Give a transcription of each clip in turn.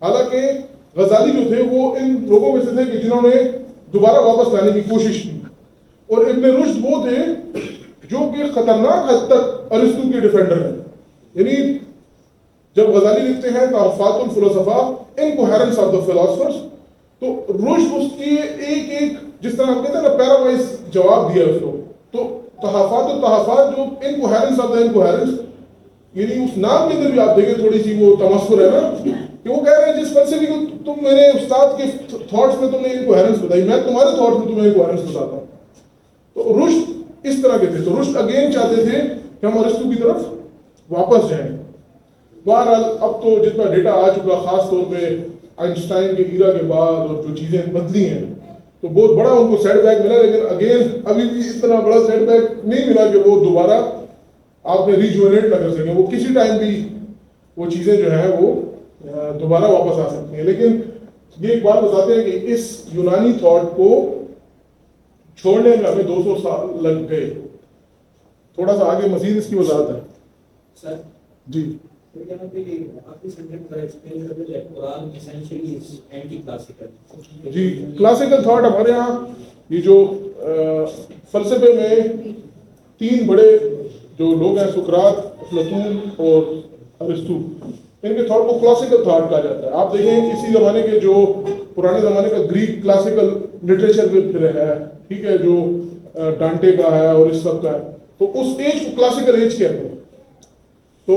حالانکہ غزالی جو تھے وہ ان لوگوں میں سے تھے کہ جنہوں نے دوبارہ واپس لانے کی کوشش کی، اور ابن رشد وہ تھے جو کہ خطرناک حد تک ارسطو کے ڈیفینڈر ہیں. یعنی جب غزالی لکھتے ہیں تعارفات الفلسفہ انکوہرنس آف دا فلاسفرز، تو رشد اس کی ایک ایک، جس طرح آپ کہتے ہیں نا پیرا وائز جواب دیا اس کو. تو تحفات جو انکوہرنس آف دا انکوہرنس، یعنی اس نام کے اندر بھی آپ دیکھیں تھوڑی سی وہ تمسخر ہے نا، کہ وہ کہہ رہے ہیں جس فلسفے کو تم میرے استاد کے تھاٹس میں تم نے انکوہرنس بتائی، میں تمہارے تھاٹس میں تمہیں انکوہرنس بتاتا ہوں. تو رشد اس طرح کے تھے. تو رشد اگین چاہتے تھے کہ ہم ارسطو کی طرف واپس جائیں. بہرحال اب تو جتنا ڈیٹا آ چکا، خاص طور پہ آئنسٹائن کے ایرا کے بعد، اور جو چیزیں بدلی ہیں، تو بہت بڑا ان کو سیٹ بیک ملا. لیکن اگین ابھی بھی اتنا بڑا سیٹ بیک نہیں ملا کہ وہ دوبارہ آپ نے ریجوینیٹ نہ کر سکیں. وہ کسی ٹائم بھی وہ چیزیں جو ہیں وہ دوبارہ واپس آ سکتی ہیں. لیکن یہ ایک بات بتاتے ہیں کہ اس یونانی تھاٹ کو چھوڑنے میں ہمیں 200 سال لگ گئے. تھوڑا سا آگے مزید اس کی وضاحت ہے سر. جی. جی کلاسیکل تھاٹ ہمارے یہاں یہ جو فلسفے میں 3 بڑے جو لوگ ہیں، سقراط، افلاطون اور ارسطو، ان کے تھاٹ کو کلاسیکل تھاٹ کہا جاتا ہے. آپ دیکھیں اسی زمانے کے جو پرانے زمانے کا گریک کلاسیکل لٹریچر پھر ہے، ٹھیک ہے، جو ڈانٹے کا ہے اور اس وقت کا ہے، تو اس ایج کو کلاسیکل ایج کہتے ہیں. تو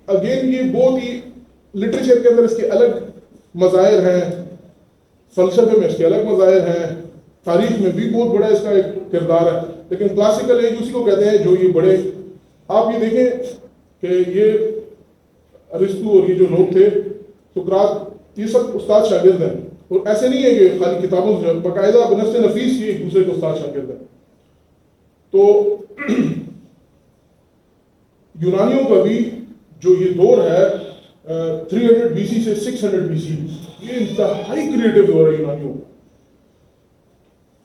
اگین یہ بہت ہی لٹریچر کے اندر اس کے الگ مظاہر ہیں، فلسفے میں اس کے الگ مظاہر ہیں، تاریخ میں بھی بہت بڑا اس کا ایک کردار ہے. لیکن کلاسیکل ایج اسی کو کہتے ہیں جو یہ بڑے، آپ یہ دیکھیں کہ یہ ارسطو اور یہ جو لوگ تھے سقراط، یہ سب استاد شاگرد ہیں. اور ایسے نہیں ہے کہ خالی کتابوں سے، باقاعدہ بنفس نفیس یہ ایک دوسرے کو استاد شاگرد ہیں. تو یونانیوں کا بھی جو یہ دور ہے 300 بی سی سے 600 بی سی، یہ انتہائی کریٹو دور ہے یونانیوں.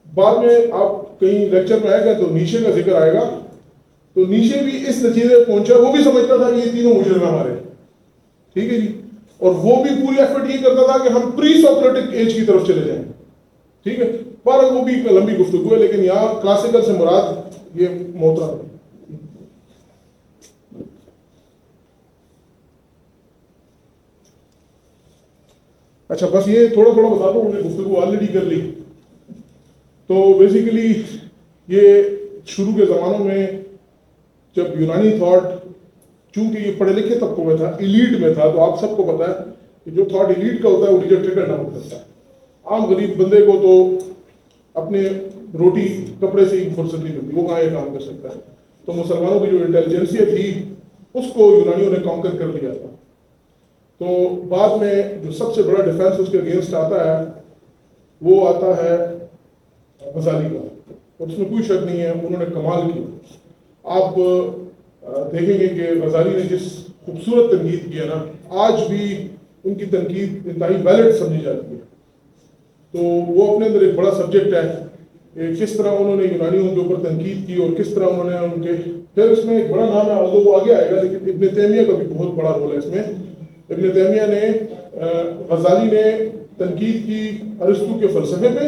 بعد میں آپ کہیں لیکچر میں آئے گا تو نیشے کا ذکر آئے گا. تو نیشے بھی اس نتیجے پہنچا، وہ بھی سمجھتا تھا کہ یہ تینوں مجرم ہمارے، ٹھیک ہے جی، اور وہ بھی پوری ایفرٹ یہ کرتا تھا کہ ہم پری سوکریٹک ایج کی طرف چلے جائیں، ٹھیک ہے. پر وہ بھی ایک لمبی گفتگو ہے، لیکن یہاں کلاسیکل سے مراد یہ محترم ہے. اچھا بس یہ تھوڑا تھوڑا بتا دوں، ہم نے گفتگو آلریڈی کر لی. تو بیسیکلی یہ شروع کے زمانوں میں جب یونانی تھاٹ، چونکہ یہ پڑھے لکھے طبقوں میں تھا، ایلیٹ میں تھا، تو آپ سب کو پتا ہے کہ جو تھاٹ ایلیٹ کا ہوتا ہے وہ ریجیکٹ کرنا پڑتا ہے. عام غریب بندے کو تو اپنے روٹی کپڑے سے ہی فرصت نہیں ملتی، وہ کہاں یہ کام کر سکتا ہے. تو مسلمانوں کی جو انٹیلیجنسیا تھی اس کو یونانیوں نے کانکر کر لیا تھا. تو بعد میں جو سب سے بڑا ڈیفینس اس کے اگینسٹ آتا ہے وہ آتا ہے غزالی کا، اور اس میں کوئی شک نہیں ہے انہوں نے کمال کی. آپ دیکھیں گے کہ غزالی نے جس خوبصورت تنقید کی ہے نا، آج بھی ان کی تنقید انتہائی ویلڈ سمجھی جاتی ہے. تو وہ اپنے اندر ایک بڑا سبجیکٹ ہے کہ کس طرح انہوں نے یونانیوں کے اوپر تنقید کی، اور کس طرح انہوں نے ان کے، پھر اس میں ایک بڑا نام ہے، وہ آگے آئے گا، لیکن ابن تیمیہ کا بھی بہت بڑا رول ہے اس میں. ابن تیمیہ نے، غزالی نے تنقید کی ارسطو کے فلسفے پہ،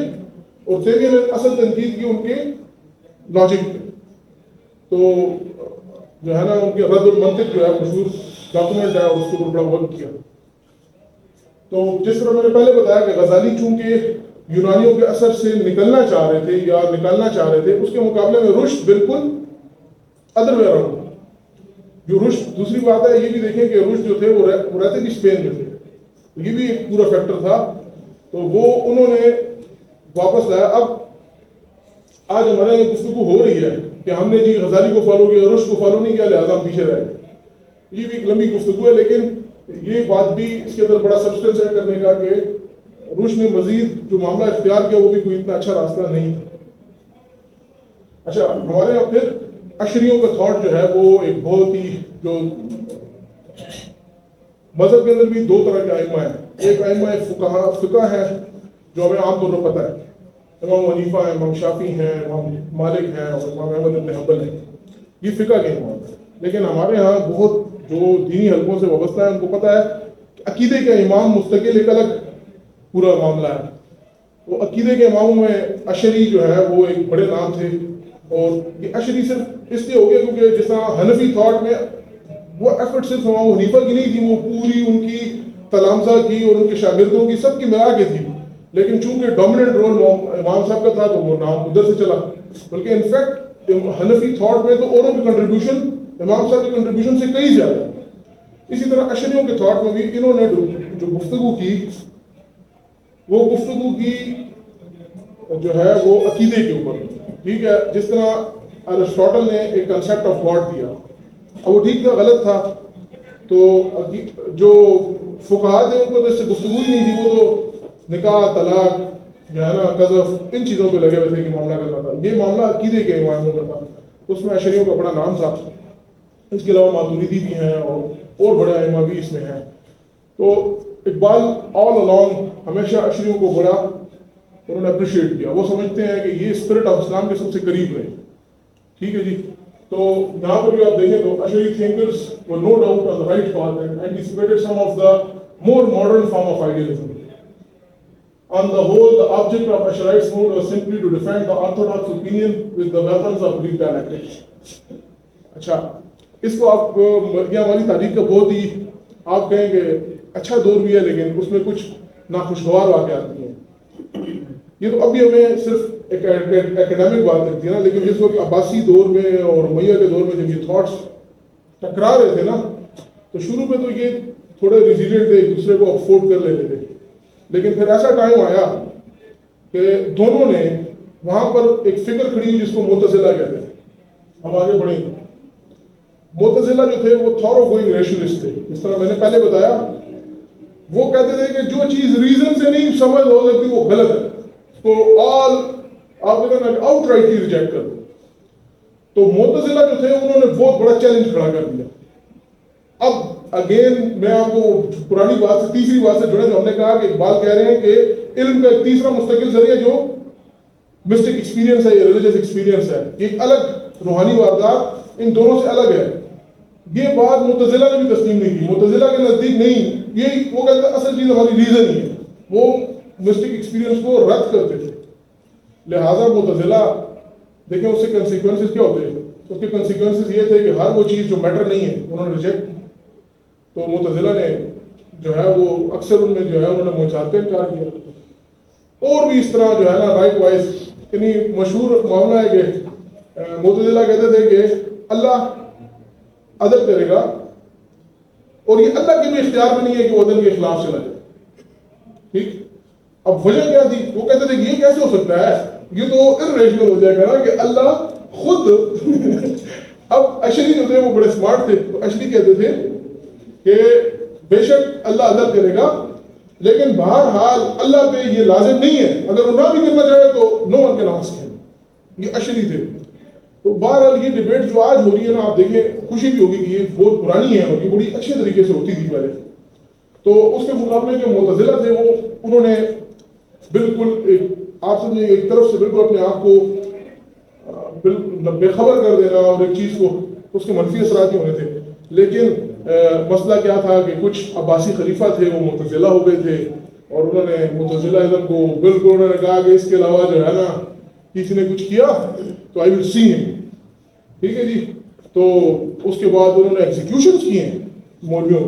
اور تیمیہ نے اصل تنقید کی ان کے لاجک پہ. تو جو ہے نا ان کے رد المنطق جو ہے مشہور ڈاکومنٹ ہے، اور اس کے اوپر بڑا ورک کیا. تو جس طرح میں نے پہلے بتایا کہ غزالی چونکہ یونانیوں کے اثر سے نکلنا چاہ رہے تھے یا نکالنا چاہ رہے تھے، اس کے مقابلے میں رشد بالکل ادر وے اراؤنڈ. جو رشد، دوسری بات ہے یہ بھی دیکھیں کہ رشد جو تھے وہ رہتے بھی اسپین میں تھے، یہ بھی ایک پورا فیکٹر تھا. تو وہ انہوں نے واپس لایا. اب آج ہمارے یہاں گفتگو ہو رہی ہے کہ ہم نے جی غزالی کو فالو کیا، رشد کو فالو نہیں کیا، لہٰذا ہم پیچھے رہے. یہ بھی ایک لمبی گفتگو ہے، لیکن یہ بات بھی اس کے اندر بڑا سبسٹنس ہے کرنے کا کہ رشد نے مزید جو معاملہ اختیار کیا وہ بھی کوئی اتنا اچھا راستہ نہیں تھا. اچھا ہمارے یہاں پھر اشریوں کا تھاٹ جو ہے وہ ایک بہت ہی، جو مذہب کے اندر بھی 2 طرح کے ائمہ ہیں. ایک ائمہ فقہ ہے جو ہمیں عام طور پر پتہ ہے، امام حنیفہ ہیں، امام شافعی ہیں، امام مالک ہیں، اور امام احمد بن حنبل ہیں، یہ فقہ کے امام ہیں. لیکن ہمارے ہاں بہت جو دینی حلقوں سے وابستہ ہیں ان کو پتہ ہے کہ عقیدے کا امام مستقل ایک الگ پورا معاملہ ہے. تو عقیدے کے اماموں میں اشعری جو ہے وہ ایک بڑے نام تھے, اور یہ اشعری صرف اس لیے ہو گیا کیونکہ جس طرح حنفی تھاٹ میں وہ ایفرٹ صرف امام حنیفہ کی نہیں تھی, وہ پوری ان کی تلامذہ کی اور ان کے شاگردوں کی سب کی ملا کے تھی, لیکن چونکہ ڈومیننٹ رول امام صاحب کا تھا تو وہ نام ادھر سے چلا. بلکہ انفیکٹ حنفی تھاٹ میں تو اوروں کی کنٹریبیوشن امام صاحب کی کنٹریبیوشن سے کئی زیادہ. اسی طرح اشعریوں کے تھاٹ میں بھی انہوں نے جو گفتگو کی وہ گفتگو کی جو ہے وہ عقیدے کے اوپر, ٹھیک ہے, جس طرح ارسطاٹل نے ایک کنسیپٹ آف گاڈ دیا, اب وہ ٹھیک تھا غلط تھا, تو جو فقہاء تھے ان کو تو اس سے گفتگو ہی نہیں تھی, وہ تو نکاح طلاق جو ہے نا قذف ان چیزوں پہ لگے ہوئے تھے کہ معاملہ کرنا تھا. یہ معاملہ عقیدے کے اماموں کا تھا, اس میں اشعریوں کا بڑا نام تھا. اس کے علاوہ ماتوریدی بھی ہیں اور بڑے ائمہ بھی اس میں ہیں. تو اقبال آل along ہمیشہ اشعریوں کو بڑا انہوں نے اپریشیٹ کیا. وہ سمجھتے ہیں کہ یہ اسپرٹ آف اسلام کے سب سے قریب رہے, ٹھیک ہے جی. تو یہاں پر بھی آپ دیکھیں تو اشعری thinkers were no doubt on the right path and anticipated some of the more modern form of idealism. On the whole, the object of Ash'arites' mood was simply to defend the orthodox opinion with the weapons of Greek dialectics. اچھا, اس کو آپ یہ ہماری تاریخ کا بہت ہی آپ کہیں کہ اچھا دور بھی ہے, لیکن اس میں کچھ ناخوشگوار واقعات بھی ہیں. یہ تو ابھی ہمیں صرف ایک ایکڈیمک بات لگتی ہے نا, لیکن جس وقت عباسی دور میں اور امیہ کے دور میں جب یہ تھاٹس ٹکرا رہے تھے نا, تو شروع میں تو یہ تھوڑے ریزیلینٹ تھے, ایک دوسرے کو افورڈ کر لیتے تھے. لیکن پھر ایسا ٹائم آیا کہ دونوں نے وہاں پر ایک فکر کھڑی ہوئی جس کو معتزلہ کہتے ہیں. ہم آگے بڑھیں گے. معتزلہ جو تھے وہ تھورو گوئنگ ریشنلسٹ تھے. جس طرح میں نے پہلے بتایا, وہ کہتے تھے کہ جو چیز ریزن سے نہیں سمجھ ہو سکتی وہ غلط ہے, تو آل آپ آؤٹ رائٹلی ریجیکٹ کر دو. تو معتزلہ جو تھے انہوں نے بہت بڑا چیلنج کھڑا کر دیا. اب اگین میں آپ کو پرانی بات سے تیسری بات سے جڑے, جو ہم نے کہا کہ اقبال کہہ رہے ہیں کہ علم کا ایک تیسرا مستقل ذریعہ جو مسٹک ایکسپیرینس ہے یا ریلیجس ایکسپیرینس ہے, ایک الگ روحانی واردات ان دونوں سے الگ ہے. یہ بات معتزلہ نے بھی تسلیم نہیں کی. معتزلہ کے نزدیک نہیں, یہ وہ کہتے ہیں اصل چیز ہماری ریزن ہی ہے, وہ مسٹک ایکسپیرینس کو رد کرتے تھے. لہٰذا معتزلہ دیکھیں اس سے کنسیکوینسز کیا ہوتے ہیں. اس کے کنسیکوینسز یہ تھے کہ ہر وہ چیز جو میٹر نہیں ہے انہوں نے ریجیکٹ. تو معتزلہ نے جو ہے وہ اکثر ان میں جو ہے انہوں نے موجات کا انکار کیا. اور بھی اس طرح جو ہے نا رائٹ وائز یعنی مشہور معاملہ ہے کہ معتزلہ کہتے تھے کہ اللہ عدل کرے گا, اور یہ اللہ کے بھی اختیار میں نہیں ہے کہ وہ عدل کے خلاف چلا جائے. ٹھیک, اب وجہ کیا تھی؟ وہ کہتے تھے کہ یہ کیسے ہو سکتا ہے, یہ تو irrational ہو جائے گا نا کہ اللہ خود اب اشعری جو تھے وہ بڑے سمارٹ تھے, تو اشعری کہتے تھے کہ بے شک اللہ عدل کرے گا, لیکن بہرحال اللہ پہ یہ لازم نہیں ہے, اگر وہ نہ بھی کرنا چاہے تو نو ون کین آسک ہم. یہ اشعری تھے. تو بہرحال یہ ڈبیٹ جو آج ہو رہی ہے نا, آپ دیکھیں خوشی بھی ہوگی کہ یہ بہت پرانی ہے اور یہ بڑی اچھے طریقے سے ہوتی تھی پہلے. تو اس کے مقابلے جو معتزلہ تھے وہ انہوں نے بالکل آپ سمجھیں ایک طرف سے بالکل اپنے آپ کو بے خبر کر دینا اور ایک چیز کو اس کے منفی اثرات ہی ہونے تھے. لیکن مسئلہ کیا تھا کہ کچھ عباسی خلیفہ تھے وہ معتزلہ ہو گئے تھے, اور انہوں نے معتزلہ ازم کو بالکل انہوں نے کہا کہ اس کے علاوہ جو ہے نا کسی نے کچھ کیا تو آئی ول سی ہم. ٹھیک ہے جی. تو اس کے بعد انہوں نے ایگزیکیوشنز کی ہیں مولویوں.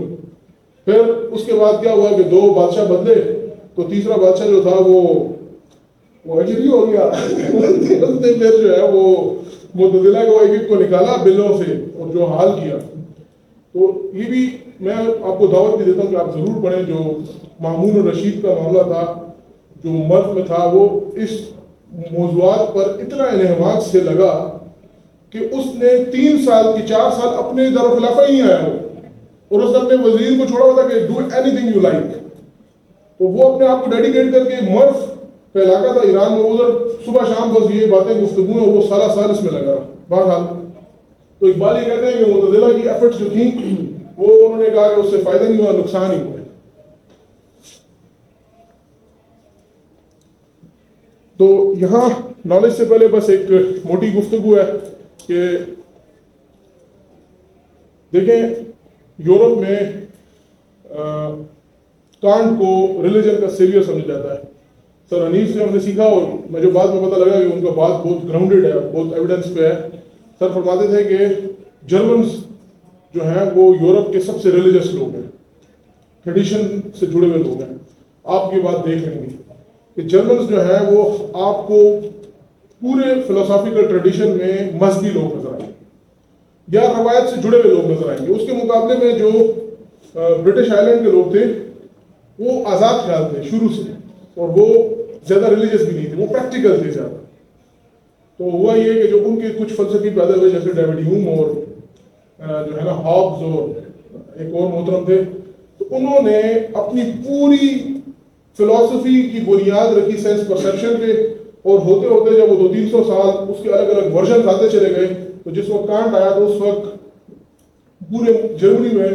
پھر اس کے بعد کیا ہوا کہ دو بادشاہ بدلے, تو تیسرا بادشاہ جو تھا وہ اجری ہو گیا. اس نے پھر جو ہے وہ معتزلہ کو ایک کو نکالا بلوں سے اور جو حال کیا. تو یہ بھی میں آپ کو دعوت بھی دیتا ہوں کہ آپ ضرور پڑھیں. جو مامون الرشید کا معاملہ تھا جو مرد میں تھا, وہ اس موضوعات پر اتنا انہماک سے لگا کہ اس نے 3 سال کی 4 سال اپنے دارالخلافہ ہی آیا ہو, اور اس نے اپنے وزیر کو چھوڑا ہوا تھا کہ do any thing you like. تو وہ اپنے آپ کو ڈیڈیکیٹ کر کے مرف کا علاقہ تھا ایران میں, ادھر صبح شام بس یہ باتیں گفتگو ہیں, اور وہ سالہ سال اس میں لگا رہا. بہرحال تو اقبال یہ کہتے ہیں کہ معتزلہ کی ایفرٹس جو تھیں وہ انہوں نے کہا کہ اس سے فائدہ نہیں ہوا, نقصان ہی ہوا. تو یہاں نالج سے پہلے بس ایک موٹی گفتگو ہے کہ دیکھیں یورپ میں کانٹ کو ریلیجن کا سیویئر سمجھا جاتا ہے. سر حنیف سے ہم نے سیکھا اور مجھے بعد میں پتہ لگا کہ ان کا بات بہت گراؤنڈڈ ہے, بہت ایویڈنس پہ ہے. سر فرماتے تھے کہ جرمنز جو ہیں وہ یورپ کے سب سے ریلیجس لوگ ہیں, ٹریڈیشن سے جڑے ہوئے لوگ ہیں. آپ یہ بات دیکھ لیں گے کہ جرمنز جو ہیں وہ آپ کو پورے فلسافیکل ٹریڈیشن میں مذہبی لوگ نظر آئیں گے یا روایت سے جڑے ہوئے لوگ نظر آئیں گے. اس کے مقابلے میں جو برٹش آئی لینڈ کے لوگ تھے وہ آزاد خیال تھے شروع سے, اور وہ زیادہ ریلیجس بھی نہیں تھے, وہ پریکٹیکل تھے زیادہ. تو ہوا یہ کہ جو ان کے کچھ فلسفی پیدا ہوئے جیسے ڈیوڈ ہیوم اور جو ہے نا ہابز اور ایک اور محترم تھے, تو انہوں نے اپنی پوری فلسفی کی بنیاد رکھی سینس پرسیپشن پہ, اور ہوتے ہوتے جب وہ 200-300 سال اس کے الگ الگ ورژن آتے چلے گئے, تو جس وقت کانٹ آیا تو اس وقت پورے جرمنی میں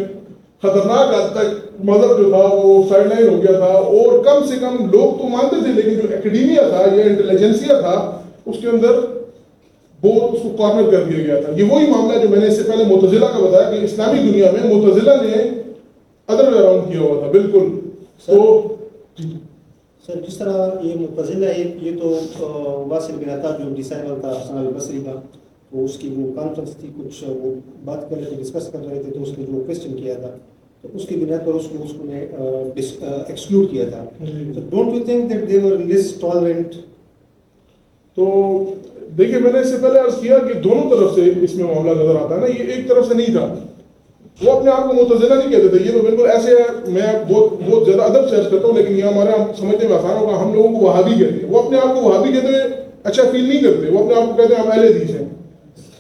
خطرناک حد تک مذہب جو تھا وہ سائڈ لائن ہو گیا تھا, اور کم سے کم لوگ تو مانتے تھے لیکن جو اکیڈیمیا تھا یا انٹیلیجنسیا تھا اس کے اندر بہت اس کو کارنر کر دیا گیا تھا. یہ وہی معاملہ جو میں نے اس سے پہلے معتزلہ کا بتایا کہ اسلامی دنیا میں معتزلہ نے ادر وے اراؤنڈ کیا ہوا تھا بالکل. تو سر جس طرح یہ معتزلہ ہے, یہ تو واصل بن عطا جو ڈسائبل تھا حسن البصری کا, تو اس کی وہ کانفرنس تھی, کچھ وہ بات کر رہے تھے, ڈسکس کر رہے تھے, تو اس نے جو کوشچن کیا تھا تو اس کی بنیاد پر اس کو نے ایکسکلوڈ کیا تھا. So don't you think that they were less tolerant? تو دیکھیے میں نے اس سے پہلے عرض کیا کہ دونوں طرف سے اس میں معاملہ نظر آتا ہے نا, یہ ایک طرف سے نہیں تھا. وہ اپنے آپ کو معتزلہ نہیں کہتے تھے, یہ تو بالکل ایسے ہے, میں بہت زیادہ ادب سے عرض کرتا ہوں لیکن یہ ہمارے ہم سمجھنے میں آسان ہوگا, ہم لوگوں کو وہابی کہتے ہیں. وہ اپنے آپ کو وہابی کہتے ہوئے اچھا فیل نہیں کرتے, وہ اپنے آپ کو کہتے ہیں ہم اہل حدیث ہیں.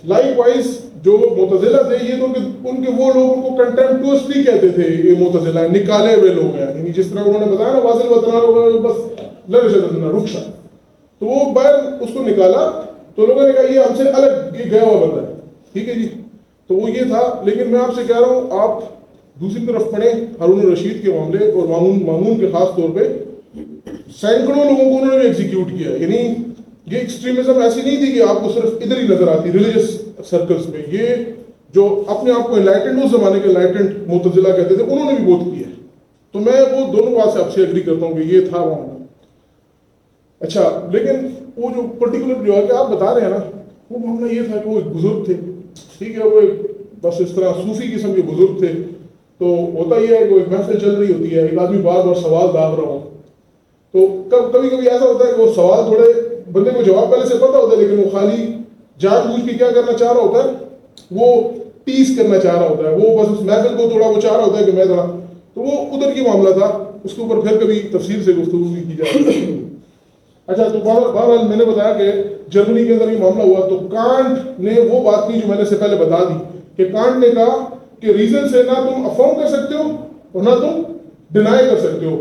لائک وائز جو معتزلہ تھے یہ تو ان کے وہ لوگوں کو کنٹمپٹوسلی کہتے تھے یہ معتزلہ نکالے ہوئے لوگ ہیں, یعنی جس طرح انہوں نے بتایا نا واصل وطن بس لڑ رخصا, تو وہ باہر اس کو نکالا تو لوگوں نے کہا یہ ہم سے الگ یہ گیا ہوا بندہ ہے, ٹھیک ہے جی. تو وہ یہ تھا. لیکن میں آپ سے کہہ رہا ہوں آپ دوسری طرف پڑھیں ہارون الرشید کے معاملے اور مامون کے خاص طور پہ سینکڑوں لوگوں کو انہوں نے ایگزیکیوٹ کیا. یعنی یہ ایکسٹریمزم ایسی نہیں تھی کہ آپ کو صرف ادھر ہی نظر آتی ریلیجس سرکلز میں, یہ جو اپنے آپ کو انلائٹنڈ اس زمانے کے انلائٹنڈ معتزلہ کہتے تھے انہوں نے بھی بہت کیا. تو میں وہ دونوں بات سے آپ سے ایگری کرتا ہوں کہ یہ تھا معاملہ. اچھا لیکن وہ جو پرٹیکولر جو ہے کہ آپ بتا رہے ہیں نا, وہ معاملہ یہ تھا کہ وہ ایک بزرگ تھے, ٹھیک ہے, وہ بس اس طرح صوفی قسم کے بزرگ تھے. تو ہوتا یہ ہے کہ وہ ایک محفل چل رہی ہوتی ہے, ایک آدمی بار بار سوال داغ رہا ہو, تو کبھی کبھی ایسا ہوتا ہے کہ وہ سوال تھوڑے بندے کو جواب پہلے سے پتہ ہوتا ہے لیکن وہ خالی جان بوجھ کے کیا کرنا چاہ رہا ہوتا ہے, وہ ٹیز کرنا چاہ رہا ہوتا ہے, وہ بس اس محفل کو تھوڑا وہ چاہ رہا ہوتا ہے کہ میں تھوڑا, تو وہ ادھر کی معاملہ تھا. اس کے اوپر پھر کبھی تفصیل سے گفتگو بھی کی جائے. اچھا تو بہرحال میں نے بتایا کہ جرمنی کے اندر یہ معاملہ ہوا, تو کانٹ نے وہ بات کی جو میں نے سے پہلے بتا دی کہ کانٹ نے کہا کہ ریزن سے نہ تم افرم کر سکتے ہو اور نہ تم ڈینائی کر سکتے ہو.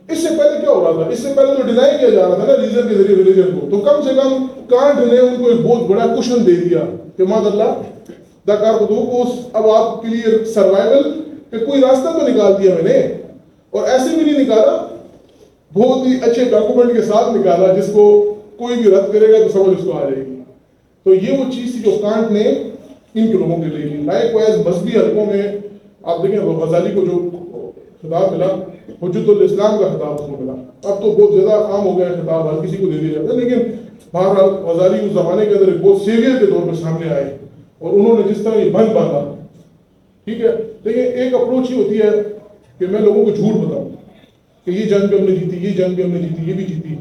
اس سے پہلے کیا ہو رہا تھا, اس سے پہلے تو ڈینائی کیا جا رہا تھا نا ریزن کے ذریعے ریلیجن کو, تو کم سے کم کانٹ نے ان کو ایک بہت بڑا کوشن دے دیا کہ ماذ اللہ دا کار کو اب آپ کے لیے سروائیول کہ کوئی راستہ تو نکال دیا میں نے, اور ایسے بھی نہیں نکالا, بہت ہی اچھے ڈاکومنٹ کے ساتھ نکالا جس کو کوئی بھی رد کرے گا تو سمجھ اس کو آ جائے گی. تو یہ وہ چیز تھی جو کانٹ نے ان کے لوگوں کے لیے کی. لائک وائز مذہبی حلقوں میں آپ دیکھیں غزالی کو جو خطاب ملا حجت الاسلام کا خطاب اس کو ملا, اب تو بہت زیادہ عام ہو گیا خطاب, ہر کسی کو دے دیا جاتا ہے, لیکن بہرحال غزالی اس زمانے کے اندر ایک بہت سیویئر کے طور پہ سامنے آئے, اور انہوں نے جس طرح یہ بند باندھا, ٹھیک ہے. دیکھیں ایک اپروچ ہی ہوتی ہے کہ میں لوگوں کو جھوٹ بتاؤں کہ یہ جنگ بھی ہم نے جیتی, یہ جنگ بھی ہم نے جیتی, یہ بھی جیتی,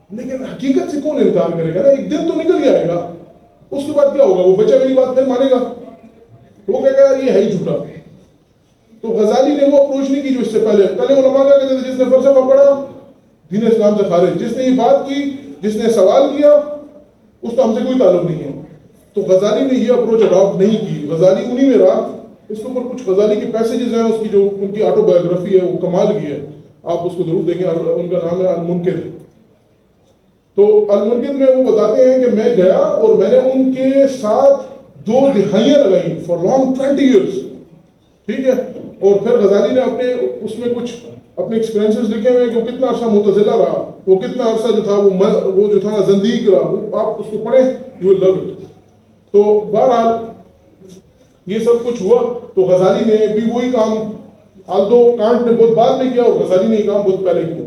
لیکن حقیقت سے کون انکار کرے گا نا, ایک دن تو نکل جائے گا, اس کے بعد کیا ہوگا, وہ بچہ میری بات پھر مانے گا, وہ کہے گا یار یہ ہے ہی جھوٹا. تو غزالی نے وہ اپروچ نہیں کی جو اس سے پہلے علماء کیا کہتے تھے, جس نے فلسفہ پڑھا دین اسلام سے خارج, جس نے یہ بات کی, جس نے سوال کیا, اس کا ہم سے کوئی تعلق نہیں ہے. تو غزالی نے یہ اپروچ اڈاپٹ نہیں کی, غزالی انہی میں رہا. اس کے اوپر کچھ غزالی کے پیسیجز ہیں, اس کی جو ان کی آٹو بایوگرافی ہے وہ کمال کی ہے, آپ اس کو ضرور دیکھیں, ان کا نام ہے المنکر. تو المنکر میں وہ بتاتے ہیں کہ میں گیا اور میں نے ان کے ساتھ 2 دہائیاں لگائیں فار لانگ 20 years, ٹھیک ہے. اور پھر غزالی نے اپنے اس میں کچھ اپنے ایکسپیرینسز لکھے ہوئے کہ وہ کتنا عرصہ معتزلہ رہا, وہ کتنا عرصہ جو تھا وہ جو تھا زندیق رہا, وہ آپ اس کو پڑھیں یو ول لو اٹ. تو بہرحال یہ سب کچھ ہوا, تو غزالی نے بھی وہی کام آلدو کانٹ نے بہت بعد میں کیا اور غزالی نے یہ کام بہت پہلے کیا.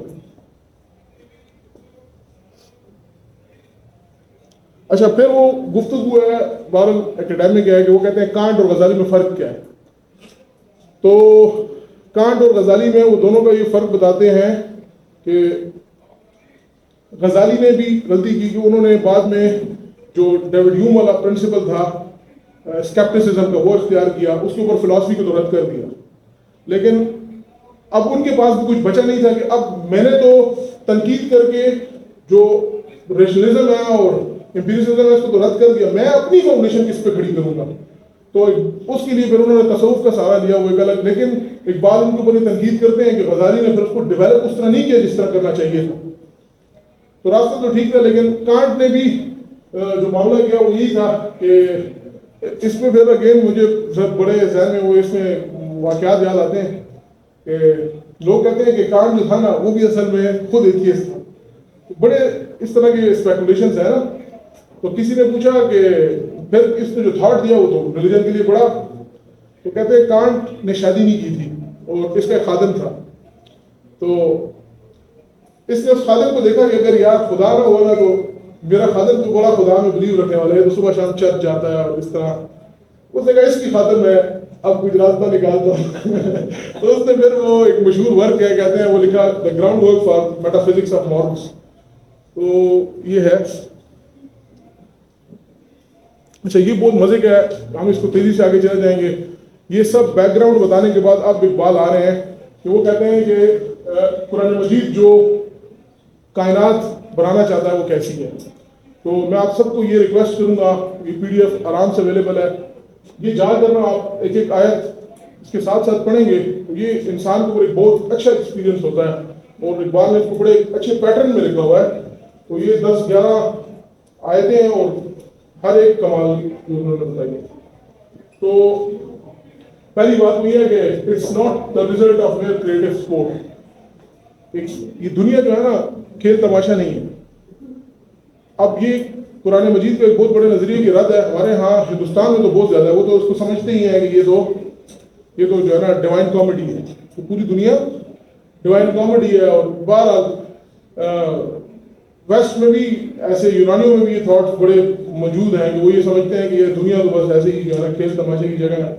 اچھا پھر وہ گفتگو ہے بہرحال اکیڈیمک ہے کہ وہ کہتے ہیں کانٹ اور غزالی میں فرق کیا ہے. تو کانٹ اور غزالی میں وہ دونوں کا یہ فرق بتاتے ہیں کہ غزالی نے بھی غلطی کی کہ انہوں نے بعد میں جو ڈیوڈ ہیوم والا پرنسپل تھا اسکیپٹسزم کا وہ اختیار کیا, اس کے اوپر فلاسفی کو تو رد کر دیا. لیکن اب ان کے پاس بھی کچھ بچا نہیں تھا کہ اب میں نے تو تنقید کر کے جو ریشنلزم ہے اور امپیریسزم ہے اس کو تو رد کر دیا, میں اپنی فاؤنڈیشن کس پہ کھڑی کروں گا. تو اس کے لیے پھر انہوں نے تصوف کا سہارا لیا وہ ایک الگ, لیکن ایک بات ان کے اوپر یہ تنقید کرتے ہیں کہ غزالی نے پھر اس کو ڈیولپ اس طرح نہیں کیا جس طرح کرنا چاہیے تھا. تو راستہ تو ٹھیک تھا, لیکن کانٹ نے بھی جو معاملہ کیا وہ یہی تھا کہ اس میں پھر اگین مجھے بڑے ذہن میں وہ اس میں واقعات یاد آتے ہیں کہ لوگ کہتے ہیں کہ کانٹ جو تھا نا وہ بھی اصل میں خود ایتھیسٹ تھا. بڑے اس طرح کے اسپیکولیشنز ہیں نا. تو کسی نے پوچھا کہ پھر اس نے جو تھاٹ دیا وہ تو ریلیجن کے لیے پڑھا, تو کہتے ہیں کانٹ نے شادی نہیں کی تھی اور اس کا ایک خادم تھا. تو اس نے اس خادم کو دیکھا کہ اگر یار خدا نہ ہوا نا تو میرا خادم تو بڑا خدا میں بلیو رکھنے والا ہے, تو صبح شام چرچ جاتا ہے اور اس طرح. اس نے کہا اس کی خادم ہے, اب کچھ راستہ نکالتا. تو اس نے پھر وہ ایک مشہور ورک ہے کہتے ہیں وہ لکھا the ground work for metaphysics of marks. تو یہ ہے. اچھا یہ بہت مزے کا ہے, ہم اس کو تیزی سے آگے چلے جائیں گے. یہ سب بیک گراؤنڈ بتانے کے بعد اب اقبال آ رہے ہیں کہ وہ کہتے ہیں کہ قرآن مجید جو کائنات بنانا چاہتا ہے وہ کیسی ہے. تو میں آپ سب کو یہ ریکویسٹ کروں گا, یہ پی ڈی ایف آرام سے اویلیبل ہے, یہ یاد کرنا آپ ایک ایک آیت اس کے ساتھ ساتھ پڑھیں گے تو یہ انسان کو ایک بہت اچھا ایکسپیرینس ہوتا ہے. اور اقبال نے اس کو بڑے اچھے پیٹرن میں لکھا ہوا ہے. تو یہ 10-11 آیتیں ہیں اور ہر ایک کمال جو انہوں نے بتائی ہے. تو پہلی بات یہ ہے کہ it's not the result of mere creative sport. یہ دنیا جو ہے نا کھیل تماشا نہیں ہے. اب یہ قرآن مجید کا ایک بہت بڑے نظریے کی رد ہے. ہمارے ہاں ہندوستان میں تو بہت زیادہ ہے, وہ تو اس کو سمجھتے ہی ہیں کہ یہ تو جو ہے نا ڈیوائن کامیڈی ہے. تو پوری دنیا ڈیوائن کامیڈی ہے. اور بہرحال ویسٹ میں بھی ایسے یونانیوں میں بھی یہ تھاٹس بڑے موجود ہیں کہ وہ یہ سمجھتے ہیں کہ یہ دنیا تو بس ایسے ہی جو ہے نا کھیل تماشے کی جگہ ہے.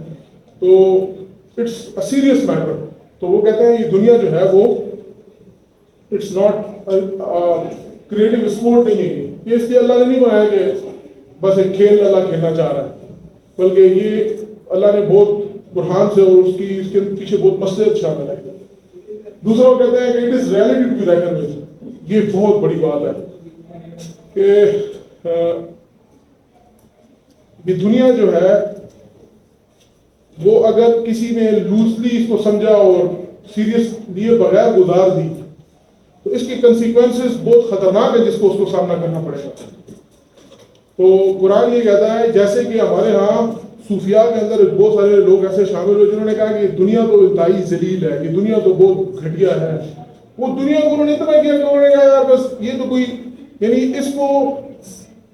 تو اٹس اے سیریس میٹر. تو وہ کہتے ہیں یہ دنیا جو ہے وہ اٹس ناٹ کریٹو اسپورٹ نہیں ہے. یہ اس لیے اللہ نے نہیں بنایا کہ بس ایک کھیل اللہ کھیلنا چاہ رہا ہے, بلکہ یہ اللہ نے بہت برہان سے اور اس کے پیچھے بہت مصلحت شامل ہے. دوسرا وہ کہتے ہیں کہ it is reality to be reckoned with. یہ بہت بڑی بات ہے کہ یہ دنیا جو ہے وہ اگر کسی نے لوزلی اس کو سمجھا اور سیریس لیے بغیر گزار دی تو اس کی کنسیکوینسز بہت خطرناک ہے جس کو اس کو سامنا کرنا پڑے گا. تو قرآن یہ کہتا ہے جیسے کہ ہمارے ہاں صوفیاء کے اندر بہت سارے لوگ ایسے شامل ہوئے جنہوں نے کہا کہ دنیا تو انتہائی ذلیل ہے, یہ دنیا تو بہت گھٹیا ہے. وہ دنیا کو انہوں نے اتنا کیا کہ انہوں نے کہا یار بس یہ تو کوئی یعنی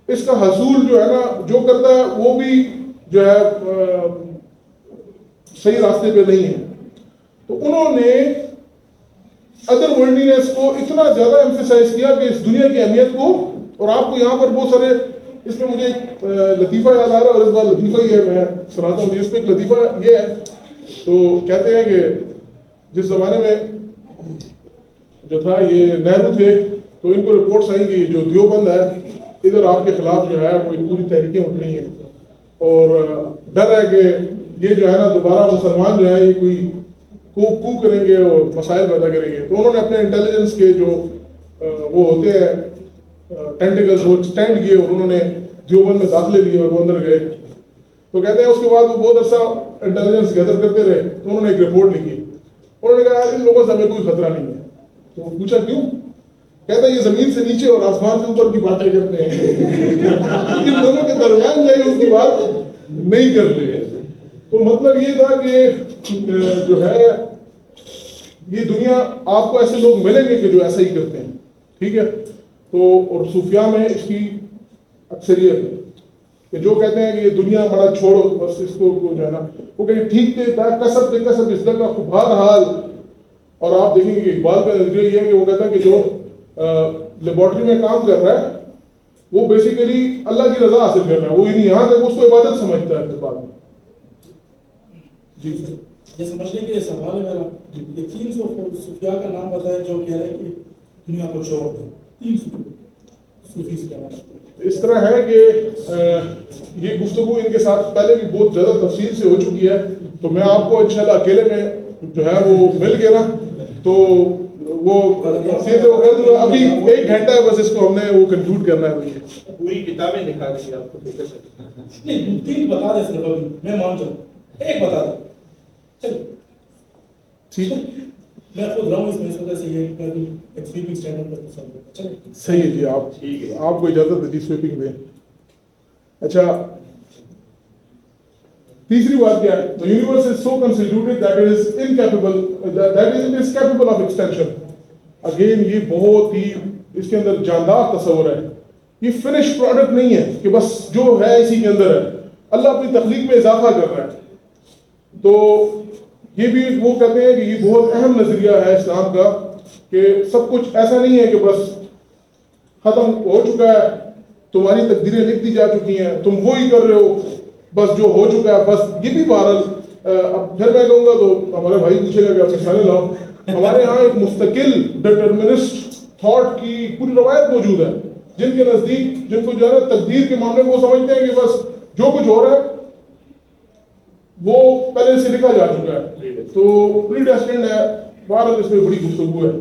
اس کا حصول جو ہے نا جو کرتا ہے وہ بھی جو ہے صحیح راستے پہ نہیں ہے. تو انہوں نے ادر ورلڈنیس کو اتنا زیادہ ایمفیسائز کیا کہ اس دنیا کی اہمیت کو. اور آپ کو یہاں پر بہت سارے اس میں مجھے ایک لطیفہ یاد آ رہا ہے اور اس بار لطیفہ یہ ہے میں سناتا ہوں. اس میں ایک لطیفہ یہ ہے. تو کہتے ہیں کہ جس زمانے میں جو تھا یہ نہرو تھے تو ان کو رپورٹس آئیں کہ جو دیوبند ہے ادھر آپ کے خلاف جو ہے وہ پوری تحریکیں اٹھ رہی ہیں اور ڈر ہے کہ یہ جو ہے نا دوبارہ مسلمان جو ہے یہ کوئی کو کریں گے اور مسائل پیدا کریں گے. تو انہوں نے اپنے انٹیلیجنس کے جو وہ ہوتے ہیں ٹینٹیکلز وہ اسٹینڈ کیے اور انہوں نے دیوبند میں داخلے لیے اور وہ اندر گئے. تو کہتے ہیں اس کے بعد وہ بہت عرصہ انٹیلیجنس گیدر کرتے رہے تو انہوں نے ایک رپورٹ لکھی. انہوں نے کہا ان لوگوں سے ہمیں کوئی خطرہ نہیں ہے. تو پوچھا کیوں؟ کہتا ہے یہ زمین سے نیچے اور آسمان سے اوپر کی باتیں کرتے ہیں ان دونوں کے درمیان جائے اس کی بات نہیں کرتے. تو مطلب یہ تھا کہ جو ہے یہ دنیا آپ کو ایسے لوگ ملیں گے کہ جو ایسا ہی کرتے ہیں. ٹھیک ہے. تو اور صوفیاء میں اس کی اکثریت ہے. کہ جو کہتے ہیں کہ یہ دنیا بڑا چھوڑو بس اس کو جو ہے نا وہ کہیں ٹھیک تھے کسب اس کا بہرحال. اور آپ دیکھیں گے اقبال کا نظریہ یہ ہے کہ وہ کہتا ہے کہ جو لیبارٹری میں کام کر رہا ہے وہ بیسیکلی اللہ کی رضا حاصل کر رہا ہے, وہ یہاں تک اس کو عبادت سمجھتا ہے. بعد میں جی یہ سمجھنے کے لیے سوال ہے میرا, یہ 300 صوفیاء کا نام بتایا جو کہہ رہے ہیں کہ دنیا کو چھوڑ دیں. 300 صوفی سے کیا اس طرح ہے کہ یہ گفتگو ان کے ساتھ پہلے بھی بہت زیادہ تفصیل سے ہو چکی ہے, تو میں آپ کو انشاءاللہ اکیلے میں جو ہے وہ مل گیا نا تو وہ ابھی 1 گھنٹہ ہے بس اس کو ہم نے وہ کنکلوڈ کرنا ہے. پوری کتابیں دکھا دیں آپ کو نہیں 3 بتا دیں صرف ابھی میں مان جاؤں, 1 بتا دیں چلو ٹھیک ہے. میں خود رہا ہوں اس میں اس وجہ سے یہ کر دوں ایک سویپنگ اسٹینڈرڈ پر چلو چلیں صحیح ہے جی. آپ کو اجازت ہے جی سویپنگ دیں. اچھا تیسری بات کیا ہے, the universe is so constituted that it is incapable that it is capable of extension. Again یہ بہت ہی اس کے اندر جاندار تصور ہے. یہ فنش پروڈکٹ نہیں ہے کہ بس جو ہے اسی کے اندر ہے, اللہ اپنی تخلیق میں اضافہ کر رہا ہے. تو یہ بھی وہ کہتے ہیں کہ یہ بہت اہم نظریہ ہے اسلام کا کہ سب کچھ ایسا نہیں ہے کہ بس ختم ہو چکا ہے, تمہاری تقدیریں لکھ دی جا چکی ہیں, تم وہی کر رہے ہو, بس جو ہو چکا ہے بس. یہ بھی بہرحال اب پھر میں کہوں گا تو ہمارے بھائی پوچھے گا کہ آپ مثالیں لاؤ. ہمارے یہاں ایک مستقل ڈٹرمنسٹ تھاٹ کی پوری روایت موجود ہے جن کے نزدیک جن کو جو ہے نا تقدیر کے معاملے میں وہ سمجھتے ہیں کہ بس جو کچھ ہو رہا ہے وہ پہلے سے لکھا جا چکا ہے, تو پری ڈیسٹینڈ ہے. بہرحال اس میں بڑی گفتگو ہے.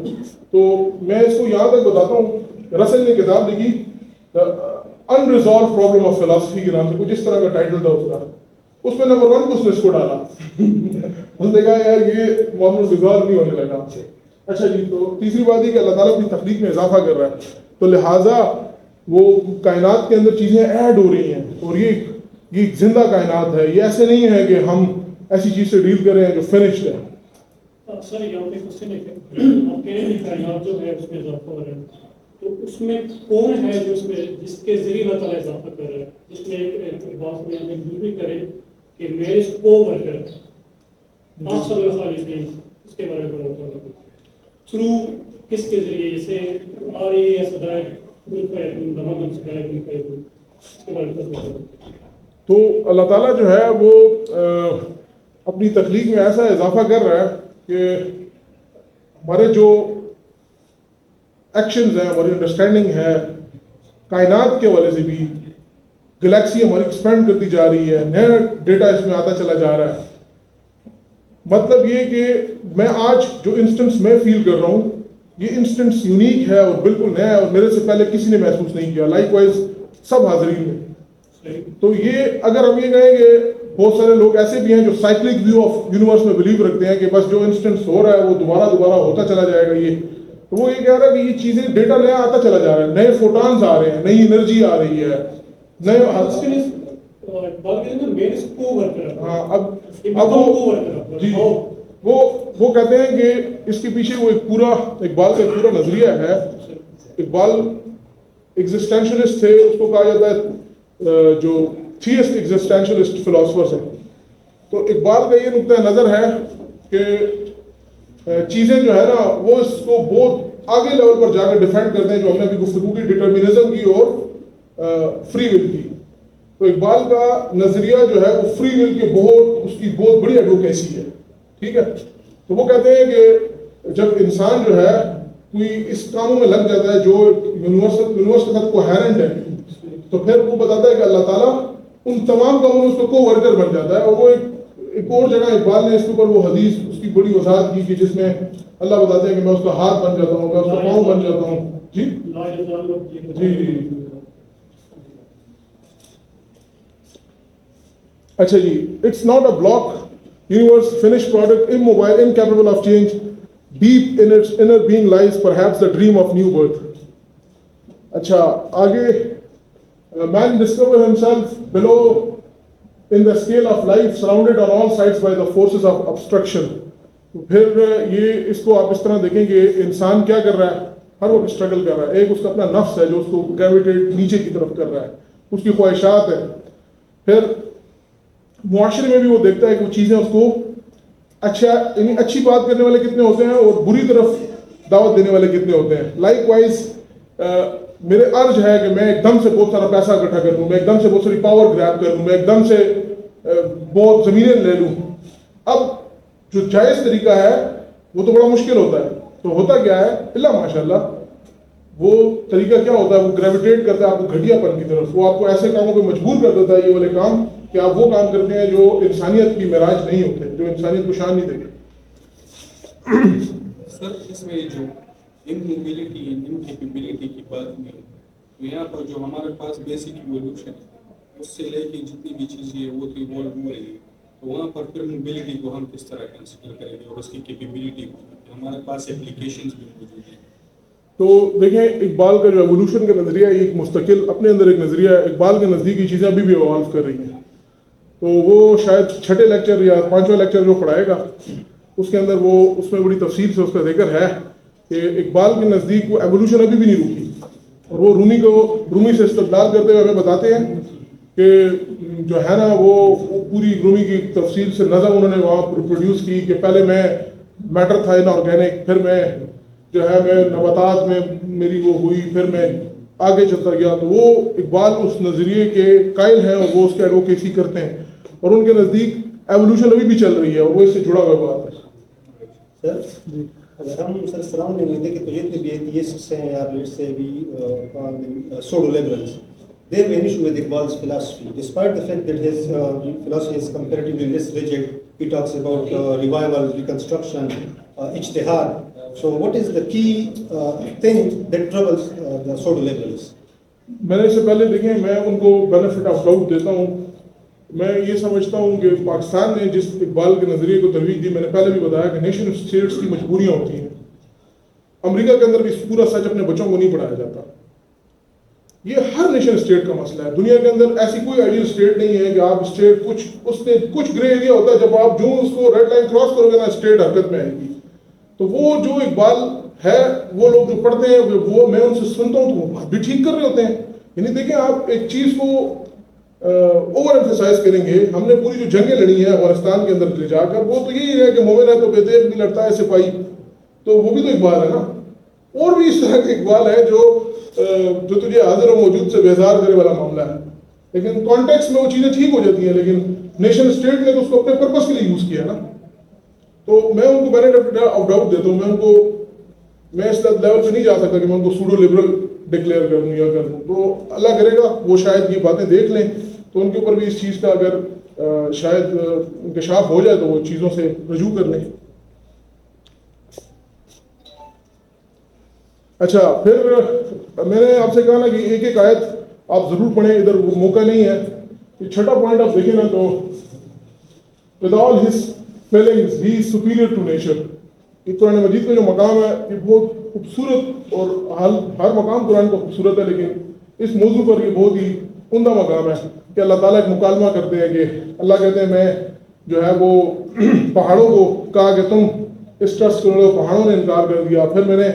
تو میں اس کو یہاں تک بتاتا ہوں, رسل نے کتاب لکھی انریزالوڈ پرابلم آف فلاسفی کے نام سے, کچھ اس طرح کا ٹائٹل تھا اس کا. اس میں نمبر 1 اس نے اس کو ڈالا. اس نے کہا یار یہ معاملہ ریزالو نہیں ہونے لگا. اچھا جی, تو تیسری بات یہ کہ اللہ تعالیٰ اپنی تخلیق میں اضافہ کر رہا ہے, تو لہٰذا وہ کائنات کے اندر چیزیں ایڈ ہو رہی ہیں, اور یہ ایک زندہ کائنات ہے. یہ ایسے نہیں ہے کہ ہم ایسی چیز سے ڈیل کر رہے ہیں جو فنشڈ ہے. سر یہاں پہ کوشچن ہے کہ آپ کہہ رہے ہیں کائنات جو ہے اس میں اضافہ ہو رہا ہے, تو اس میں کون ہے جو اس میں جس کے ذریعے اللہ تعالیٰ اضافہ کر رہا ہے, جس میں ایک بات میں ہمیں بھی کرے کہ میرے کو ورکر آپ صلی اللہ علیہ وسلم اس کے بارے میں تھرو کس کے ذریعے, جیسے ہماری صدائے تو اللہ تعالیٰ جو ہے وہ اپنی تخلیق میں ایسا اضافہ کر رہا ہے کہ ہمارے جو ایکشنز ہیں, ہماری انڈرسٹینڈنگ ہے کائنات کے حوالے سے بھی, گلیکسی ہماری ایکسپینڈ کرتی جا رہی ہے, نیا ڈیٹا اس میں آتا چلا جا رہا ہے. مطلب یہ کہ میں آج جو انسٹنس میں فیل کر رہا ہوں یہ انسٹنس یونیک ہے اور بالکل نیا ہے, اور میرے سے پہلے کسی نے محسوس نہیں کیا, لائک وائز سب حاضرین نے. تو یہ اگر ہم یہ کہیں کہ بہت سارے لوگ ایسے بھی ہیں جو سائیکلک ویو آف یونیورس میں بلیو رکھتے ہیں کہ بس جو انسٹنس ہو رہا ہے وہ دوبارہ ہوتا چلا جائے گا, یہ تو وہ یہ کہہ رہا ہے کہ یہ چیزیں ڈیٹا نیا آتا چلا جا رہا ہے, نئے فوٹانز آ رہے ہیں, نئی انرجی آ رہی ہے, نئے ہاں اب جی وہ کہتے ہیں کہ اس کے پیچھے وہ ایک پورا اقبال کا پورا نظریہ ہے. اقبال ایگزسٹینشلسٹ تھے, اس کو کہا جاتا ہے جو تھیسٹ ایگزسٹینشلسٹ فلاسفرز ہیں. تو اقبال کا یہ نقطہ نظر ہے کہ چیزیں جو ہے نا وہ اس کو بہت آگے لیول پر جا کر ڈیفینڈ کرتے ہیں, جو ہم نے ابھی گفتگو کی ڈٹرمنزم کی اور فری ول کی. تو اقبال کا نظریہ جو ہے وہ فری ول کے اس کی بہت بڑی ایڈوکیسی ہے. ٹھیک ہے, تو وہ کہتے ہیں کہ جب انسان جو ہے کوئی اس کاموں میں لگ جاتا ہے جو یونیورس کے ساتھ کوہیرنٹ ہے, تو پھر وہ بتاتا ہے کہ اللہ تعالیٰ ان تمام کاموں میں اس کو کو ورکر بن جاتا ہے. اور وہ ایک اور جگہ اقبال نے اس کے اوپر وہ حدیث اس کی بڑی وضاحت کی کہ جس میں اللہ بتاتے ہیں کہ میں اس کا ہاتھ بن جاتا ہوں, میں اس کا پاؤں بن جاتا ہوں. جی جی جی اچھا جی, it's not a block universe, finish product, immobile, incapable of change, deep in its inner being lies perhaps the dream of new birth. اچھا آگے man discover himself below in the scale of life surrounded on all sides by the forces of obstruction. تو پھر یہ اس کو آپ اس طرح دیکھیں کہ انسان کیا کر رہا ہے, ہر وقت اسٹرگل کر رہا ہے. ایک اس کا اپنا نفس ہے جو اس کو گریویٹیٹ نیچے کی طرف کر رہا ہے, اس کی خواہشات ہے. پھر معاشرے میں بھی وہ دیکھتا ہے کہ وہ چیزیں اس کو اچھا یعنی اچھی بات کرنے والے کتنے ہوتے ہیں اور بری طرف دعوت دینے والے کتنے ہوتے ہیں. لائک وائز میرے عرض ہے کہ میں ایک دم سے بہت سارا پیسہ اکٹھا کر لوں, میں ایک دم سے بہت ساری پاور گریب کر لوں, میں ایک دم سے بہت زمینیں لے لوں. اب جو جائز طریقہ ہے وہ تو بڑا مشکل ہوتا ہے. تو ہوتا کیا ہے اللہ ماشاء اللہ, وہ طریقہ کیا ہوتا ہے, وہ گریویٹیٹ کرتا ہے آپ کو گھٹیا پن کی طرف, وہ آپ کو ایسے کاموں پہ مجبور کر دیتا ہے یہ والے کام کہ آپ وہ کام کرتے ہیں جو انسانیت کی معراج نہیں ہوتے, جو انسانیت کو شان نہیں دیتے. سر اس میں جو موبلٹی ان کیپیبلٹی کی بات ہوئی تو یہاں پر جو ہمارے پاس بیسک ایوولوشن ہے اس سے لے کے جتنی بھی چیزیں وہ تو ایوالو ہو رہی ہے, تو وہاں پر پھر موبلٹی کو ہم کس طرح کنسیڈر کریں گے اور اس کی کیپیبلٹی کو ہمارے پاس اپلیکیشنز بھی موجود ہیں. تو دیکھیں اقبال کا جو ایوولوشن کا نظریہ ہے ایک مستقل اپنے اندر ایک نظریہ ہے. اقبال کے نزدیک یہ چیزیں ابھی بھی ایوالو کر رہی ہیں. تو وہ شاید 6 لیکچر یا 5واں لیکچر جو پڑھائے گا اس کے اندر وہ اس میں بڑی تفصیل سے اس کا ذکر ہے کہ اقبال کے نزدیک وہ ایوولوشن ابھی بھی نہیں رکی, اور وہ رومی سے استدلال کرتے ہوئے ہمیں بتاتے ہیں کہ جو ہے نا وہ پوری رومی کی تفصیل سے نظم انہوں نے وہاں پروڈیوس کی کہ پہلے میں میٹر تھا انآرگینک, پھر میں جو ہے میں نباتات میں میری وہ ہوئی, پھر میں آگے چلتا گیا. تو وہ اقبال اس نظریے کے قائل ہیں اور وہ اس کے ایڈوکیسی کرتے ہیں, اور ان کے نزدیک ایوولوشن ابھی بھی چل رہی ہے اور وہ اس سے جڑا ہوا بات ہے. سر جی اگر ہم سر سراؤنڈنگ میں دیکھیں تو جتنے بھی ایتھیسٹس ہیں یا لیٹس سے بھی pseudo liberals, they have an issue with Iqbal's philosophy, despite the fact that his philosophy is comparatively less rigid. He talks about revival, reconstruction, ijtihad. So what is the key thing that troubles the pseudo liberals? میں نے اس سے پہلے دیکھیں میں ان کو benefit of doubt دیتا ہوں. میں یہ سمجھتا ہوں کہ پاکستان نے جس اقبال کے نظریے کو ترویج دی, میں نے پہلے بھی بتایا کہ نیشن اسٹیٹس کی مجبوریاں ہوتی ہیں. امریکہ کے اندر بھی پورا سچ اپنے بچوں کو نہیں پڑھایا جاتا. یہ ہر نیشن اسٹیٹ کا مسئلہ ہے. دنیا کے اندر ایسی کوئی آئیڈیل اسٹیٹ نہیں ہے کہ آپ اسٹیٹ کچھ گرے ایریا ہوتا ہے, جب آپ جو اس کو ریڈ لائن کراس کرو گے نا اسٹیٹ حرکت میں آئے گی. تو وہ جو اقبال ہے وہ لوگ جو پڑھتے ہیں وہ میں ان سے سنتا ہوں تو وہ بھی ٹھیک کر رہے ہوتے ہیں. یعنی دیکھیں آپ ایک چیز کو اوور ایمفیسائز کریں گے. ہم نے پوری جو جنگیں لڑی ہیں افغانستان کے اندر لے جا کر, وہ تو یہی ہے کہ مومن ہے تو بے دیر بھی لڑتا ہے سپاہی, تو وہ بھی تو اقبال ہے نا. اور بھی اس طرح کے اقبال ہے جو تجھے حاضر و موجود سے بیزار کرے والا معاملہ ہے, لیکن کانٹیکس میں وہ چیزیں ٹھیک ہو جاتی ہیں. لیکن نیشن اسٹیٹ نے تو اس کو اپنے پرپس کے لیے یوز کیا نا. تو میں ان کو بینیفٹ آف ڈاؤٹ دیتا ہوں. میں اس لیول پہ نہیں جا سکتا کہ میں ان کو سوڈو لبرل ڈکلیئر کر دوں یا کر دوں. تو اللہ کرے گا وہ شاید یہ باتیں دیکھ لیں تو ان کے اوپر بھی اس چیز کا اگر شاید انکشاف ہو جائے تو وہ چیزوں سے رجوع کر لیں. اچھا, پھر میں نے آپ سے کہا نا کہ ایک ایک آیت آپ ضرور پڑھیں, ادھر وہ موقع نہیں ہے. یہ 6واں پوائنٹ آپ دیکھیں نا تو with all his failings he is superior to nature. یہ قرآن مجید کا جو مقام ہے یہ بہت خوبصورت, اور ہر مقام قرآن کا خوبصورت ہے, لیکن اس موضوع پر یہ بہت ہی عمدہ مقام ہے کہ اللہ تعالیٰ ایک مکالمہ کرتے ہیں کہ اللہ کہتے ہیں میں جو ہے وہ پہاڑوں کو کہا کہ تم اس ٹرسٹ کرو, پہاڑوں نے انکار کر دیا. پھر میں نے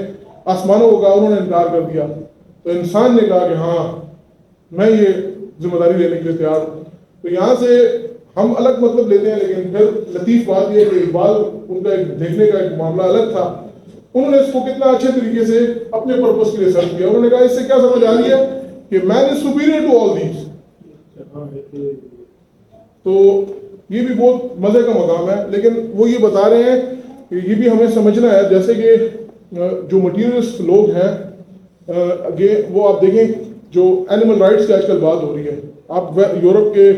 آسمانوں کو کہا, انہوں نے انکار کر دیا. تو انسان نے کہا کہ ہاں میں یہ ذمہ داری لینے کے لیے تیار ہوں. تو یہاں سے ہم الگ مطلب لیتے ہیں, لیکن پھر لطیف بات یہ ہے کہ اقبال ان کا ایک دیکھنے کا ایک معاملہ الگ تھا. انہوں نے اس کو کتنا اچھے طریقے سے اپنے پرپس کے لیے سرچ کیا. انہوں نے کہا اس سے کیا سمجھ آ رہی ہے کہ man is superior to all these. تو یہ بھی بہت مزے کا مقام ہے. لیکن وہ یہ بتا رہے ہیں کہ یہ بھی ہمیں سمجھنا ہے, جیسے کہ جو مٹیریلسٹ لوگ ہیں وہ آپ دیکھیں جو اینیمل رائٹس کی آج کل بات ہو رہی ہے. آپ یورپ کے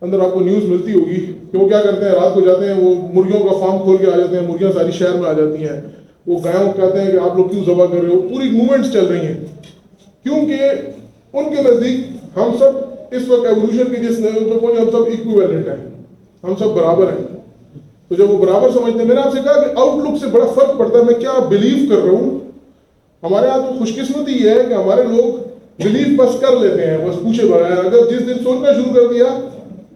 اندر آپ کو نیوز ملتی ہوگی کہ وہ کیا کرتے ہیں, رات کو جاتے ہیں وہ مرغیوں کا فارم کھول کے آ جاتے ہیں, مرغیاں ساری شہر میں آ جاتی ہیں. وہ گایوں کہتے ہیں کہ آپ لوگ کیوں ذبح کر رہے ہو. پوری موومنٹس چل رہی ہیں کیونکہ ان کے نزدیک ہم سب اس وقت ایوولوشن کی جس لیول پہ پہنچے ہم سب ایکویولنٹ ہیں, ہم سب برابر ہیں. تو جب وہ برابر سمجھتے ہیں, میں نے آپ سے کہا کہ آؤٹ لک سے بڑا فرق پڑتا ہے میں کیا بلیو کر رہا ہوں. ہمارے یہاں تو خوش قسمتی یہ ہے کہ ہمارے لوگ بلیو بس کر لیتے ہیں بس پوچھے بغیر. اگر جس دن سوچنا شروع کر دیا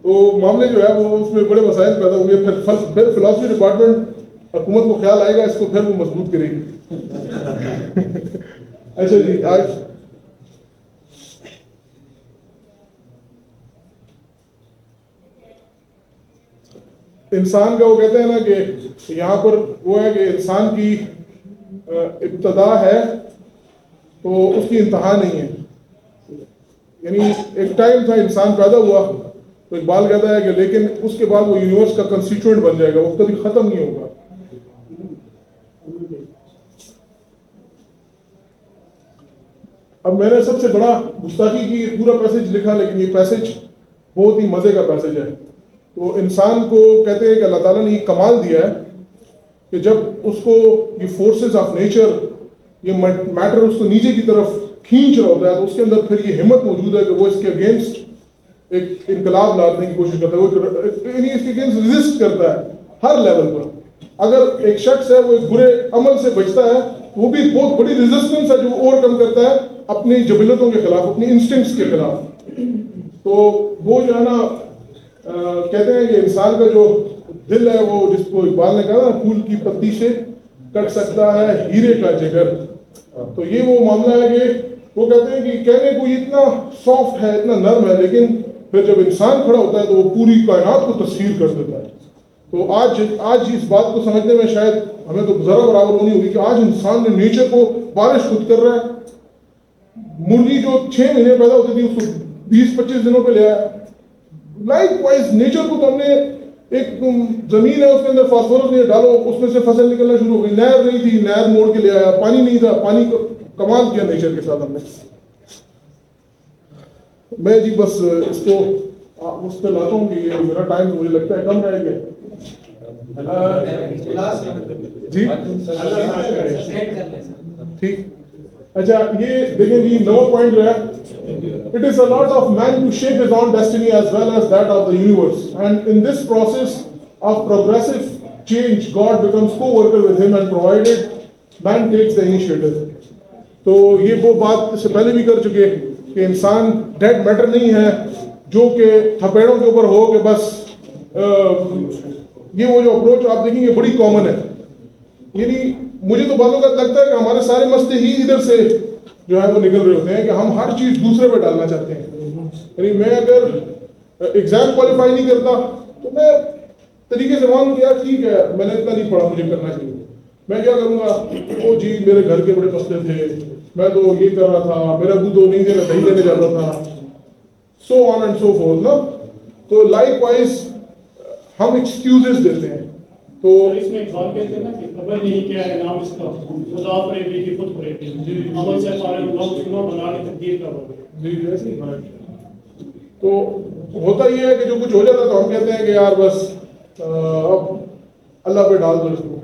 تو معاملے جو ہے وہ اس میں بڑے مسائل پیدا ہوں گے. پھر فلاسفی ڈپارٹمنٹ حکومت کو خیال آئے گا اس کو پھر وہ مضبوط کرے گی. اچھا جی, آج انسان کا وہ کہتے ہیں نا کہ یہاں پر وہ ہے کہ انسان کی ابتدا ہے تو اس کی انتہا نہیں ہے. یعنی ایک ٹائم تھا انسان پیدا ہوا تو اقبال کہتا ہے کہ لیکن اس کے بعد وہ یونیورس کا کنسٹیٹوئنٹ بن جائے گا, وہ کبھی ختم نہیں ہوگا. اب میں نے سب سے بڑا گستاخی کی یہ پورا پیسج لکھا, لیکن یہ پیسج بہت ہی مزے کا پیسج ہے. تو انسان کو کہتے ہیں کہ اللہ تعالیٰ نے یہ کمال دیا ہے کہ جب اس کو یہ فورسز آف نیچر, یہ میٹر اس کو نیچے کی طرف کھینچ رہا ہوتا ہے, تو اس کے اندر پھر یہ ہمت موجود ہے کہ وہ اس کے اگینسٹ ایک انقلاب لانے کی کوشش کرتا ہے, وہ اس کے اگینسٹ ریزسٹ کرتا ہے ہر لیول پر. اگر ایک شخص ہے وہ ایک برے عمل سے بچتا ہے, وہ بھی بہت بڑی ریزسٹنس ہے جو وہ اوور کم کرتا ہے اپنی جبلتوں کے خلاف, اپنی انسٹنکٹس کے خلاف. تو وہ جو ہے نا کہتے ہیں کہ انسان کا جو دل ہے وہ, جس کو اقبال نے کہا نا پھول کی پتی سے کٹ سکتا ہے ہیرے کا جگر, تو یہ وہ معاملہ ہے کہ وہ کہتے ہیں کہ کہنے کو یہ اتنا سافٹ ہے, اتنا نرم ہے, لیکن پھر جب انسان کھڑا ہوتا ہے تو وہ پوری کائنات کو تسخیر کر دیتا ہے. تو آج اس بات کو سمجھنے میں شاید ہمیں تو ذرا برابر ہونی ہوگی کہ آج انسان نے نیچر کو بارش خود کر رہا ہے. مرغی جو 6 مہینے پیدا ہوتی تھی اس کو 20-25 دنوں پہ لے آیا. لائک وائز نیچر کو تو ہم نے ایک زمین ہے اس کے اندر فاسفورس نہیں ڈالو, اس میں سے فصل نکلنا شروع ہو گئی. نہر نہیں تھی, نہر موڑ کے لے آیا. پانی نہیں تھا, پانی کو کمال کیا نیچر کے ساتھ ہم نے. میں جی بس اس کو اس پہ لاتا ہوں کہ یہ میرا ٹائم مجھے لگتا ہے کم رہے گا جی. ٹھیک, اچھا یہ دیکھیں جی نو پوائنٹ جو ہے, it is a lot of man to shape his own destiny as well as that of the universe, and in this process of progressive change God becomes co-worker with him and provided man takes the initiative. تو یہ وہ بات اس سے پہلے بھی کر چکے کہ انسان ڈیڈ میٹر نہیں ہے جو کہ تھپیڑوں کے اوپر ہو کہ بس یہ وہ جو اپروچ آپ دیکھیں گے بڑی کامن ہے. یعنی مجھے تو بعض اوقات لگتا ہے کہ ہمارے سارے مسئلے ہی ادھر سے جو ہے وہ نکل رہے ہوتے ہیں کہ ہم ہر چیز دوسرے پہ ڈالنا چاہتے ہیں. یعنی میں اگر ایگزام کوالیفائی نہیں کرتا تو میں طریقے سے مانوں کہ یار ٹھیک ہے میں نے اتنا نہیں پڑھا, مجھے کرنا چاہیے, میں کیا کروں گا, او جی میرے گھر کے بڑے مسئلے تھے, میں تو یہ کر رہا تھا, میرا ابو تو نہیں دے رہا, دہی لینے جاتا تھا, سو آن اینڈ سو فورتھ نا. تو لائک وائز ہم ایکسکیوزز دیتے ہیں. تو اس میں ایک بات کہتے ہیں نا کہ خبر نہیں کیا ہے نام اس کا, خدا فریبی کی خود فریبی, عمل سے فارغ وقت چنو بنانے تقدیر کا وقت. جی ایسے ہی. تو ہوتا یہ ہے کہ جو کچھ ہو جاتا تو ہم کہتے ہیں کہ یار بس اب اللہ پہ ڈال دو اس کو.